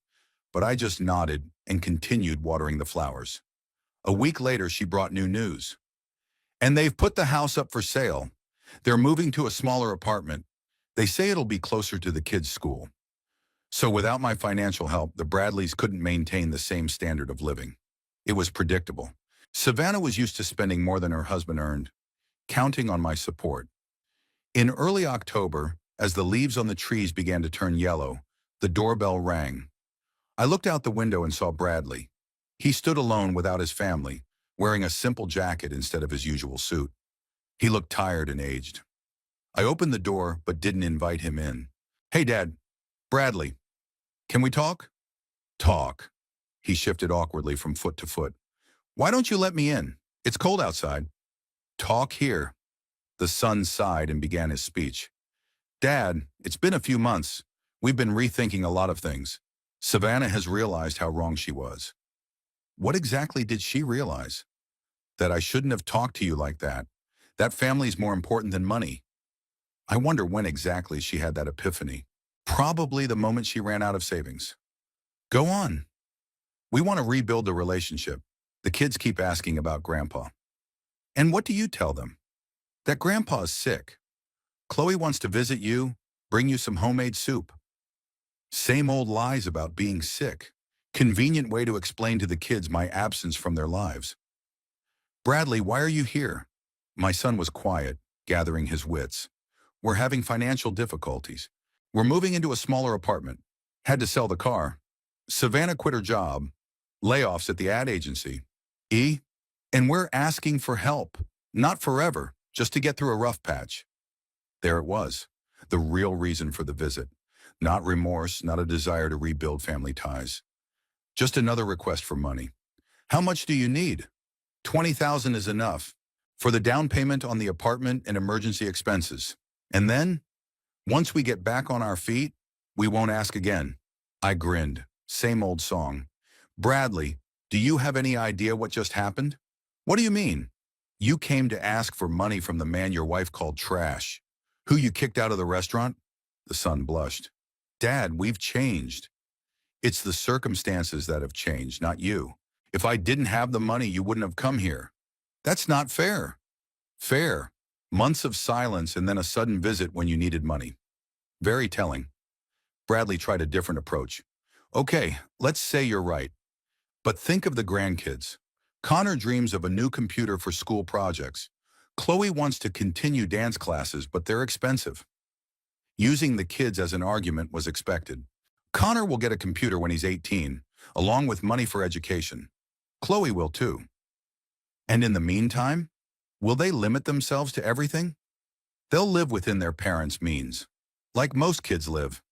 S1: but I just nodded and continued watering the flowers. A week later, she brought new news. And they've put the house up for sale. They're moving to a smaller apartment. They say it'll be closer to the kids' school. So without my financial help, the Bradleys couldn't maintain the same standard of living. It was predictable. Savannah was used to spending more than her husband earned, counting on my support. In early October, as the leaves on the trees began to turn yellow, the doorbell rang. I looked out the window and saw Bradley. He stood alone without his family, wearing a simple jacket instead of his usual suit. He looked tired and aged. I opened the door but didn't invite him in. Hey, Dad. Bradley. Can we talk? Talk. He shifted awkwardly from foot to foot. Why don't you let me in? It's cold outside. Talk here. The son sighed and began his speech. Dad, it's been a few months. We've been rethinking a lot of things. Savannah has realized how wrong she was. What exactly did she realize? That I shouldn't have talked to you like that. That family's more important than money. I wonder when exactly she had that epiphany. Probably the moment she ran out of savings. Go on. We want to rebuild the relationship. The kids keep asking about Grandpa. And what do you tell them? That Grandpa is sick. Chloe wants to visit you, bring you some homemade soup. Same old lies about being sick. Convenient way to explain to the kids my absence from their lives. Bradley, why are you here? My son was quiet, gathering his wits. We're having financial difficulties. We're moving into a smaller apartment. Had to sell the car. Savannah quit her job. Layoffs at the ad agency. And we're asking for help. Not forever, just to get through a rough patch. There it was, the real reason for the visit. Not remorse, not a desire to rebuild family ties. Just another request for money. How much do you need? 20,000 is enough for the down payment on the apartment and emergency expenses. And then, once we get back on our feet, we won't ask again. I grinned. Same old song. Bradley, do you have any idea what just happened? What do you mean? You came to ask for money from the man your wife called trash, who you kicked out of the restaurant? The son blushed. Dad, we've changed. It's the circumstances that have changed, not you. If I didn't have the money, you wouldn't have come here. That's not fair. Fair. Months of silence and then a sudden visit when you needed money. Very telling. Bradley tried a different approach. Okay, let's say you're right. But think of the grandkids. Connor dreams of a new computer for school projects. Chloe wants to continue dance classes, but they're expensive. Using the kids as an argument was expected. Connor will get a computer when he's 18, along with money for education. Chloe will too. And in the meantime, will they limit themselves to everything? They'll live within their parents' means, like most kids live.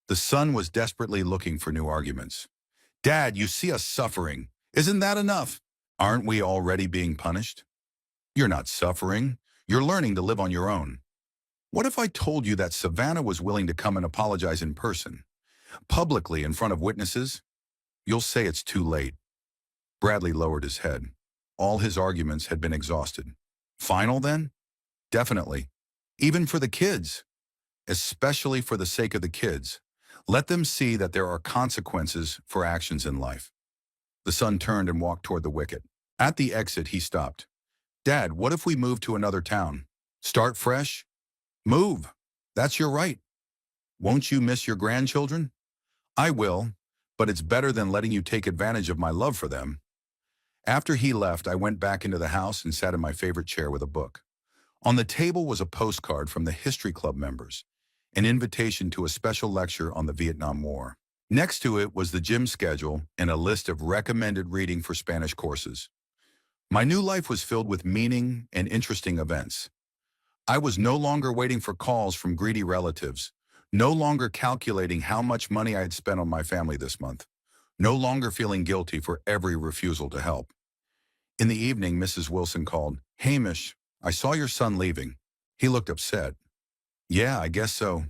S1: The son was desperately looking for new arguments. Dad, you see us suffering. Isn't that enough? Aren't we already being punished? You're not suffering. You're learning to live on your own. What if I told you that Savannah was willing to come and apologize in person, publicly in front of witnesses? You'll say it's too late. Bradley lowered his head. All his arguments had been exhausted. Final then? Definitely. Even for the kids. Especially for the sake of the kids. Let them see that there are consequences for actions in life. The son turned and walked toward the wicket. At the exit, he stopped. Dad, what if we move to another town? Start fresh? Move. That's your right. Won't you miss your grandchildren? I will, but it's better than letting you take advantage of my love for them. After he left, I went back into the house and sat in my favorite chair with a book. On the table was a postcard from the History Club members, an invitation to a special lecture on the Vietnam War. Next to it was the gym schedule and a list of recommended reading for Spanish courses. My new life was filled with meaning and interesting events. I was no longer waiting for calls from greedy relatives, no longer calculating how much money I had spent on my family this month, no longer feeling guilty for every refusal to help. In the evening, Mrs. Wilson called, Hamish, I saw your son leaving. He looked upset. Yeah, I guess so.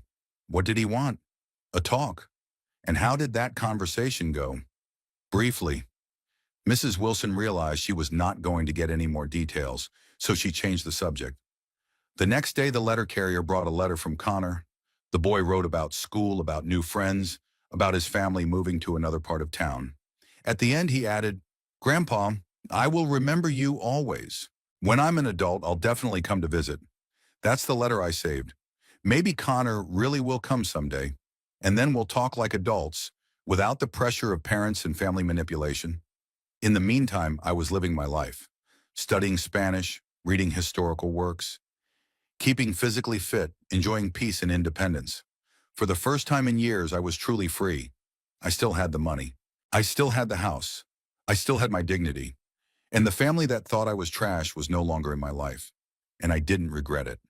S1: What did he want? A talk. And how did that conversation go? Briefly. Mrs. Wilson realized she was not going to get any more details, so she changed the subject. The next day, the letter carrier brought a letter from Connor. The boy wrote about school, about new friends, about his family moving to another part of town. At the end, he added, Grandpa, I will remember you always. When I'm an adult, I'll definitely come to visit. That's the letter I saved. Maybe Connor really will come someday, and then we'll talk like adults, without the pressure of parents and family manipulation. In the meantime, I was living my life, studying Spanish, reading historical works, keeping physically fit, enjoying peace and independence. For the first time in years, I was truly free. I still had the money. I still had the house. I still had my dignity. And the family that thought I was trash was no longer in my life. And I didn't regret it.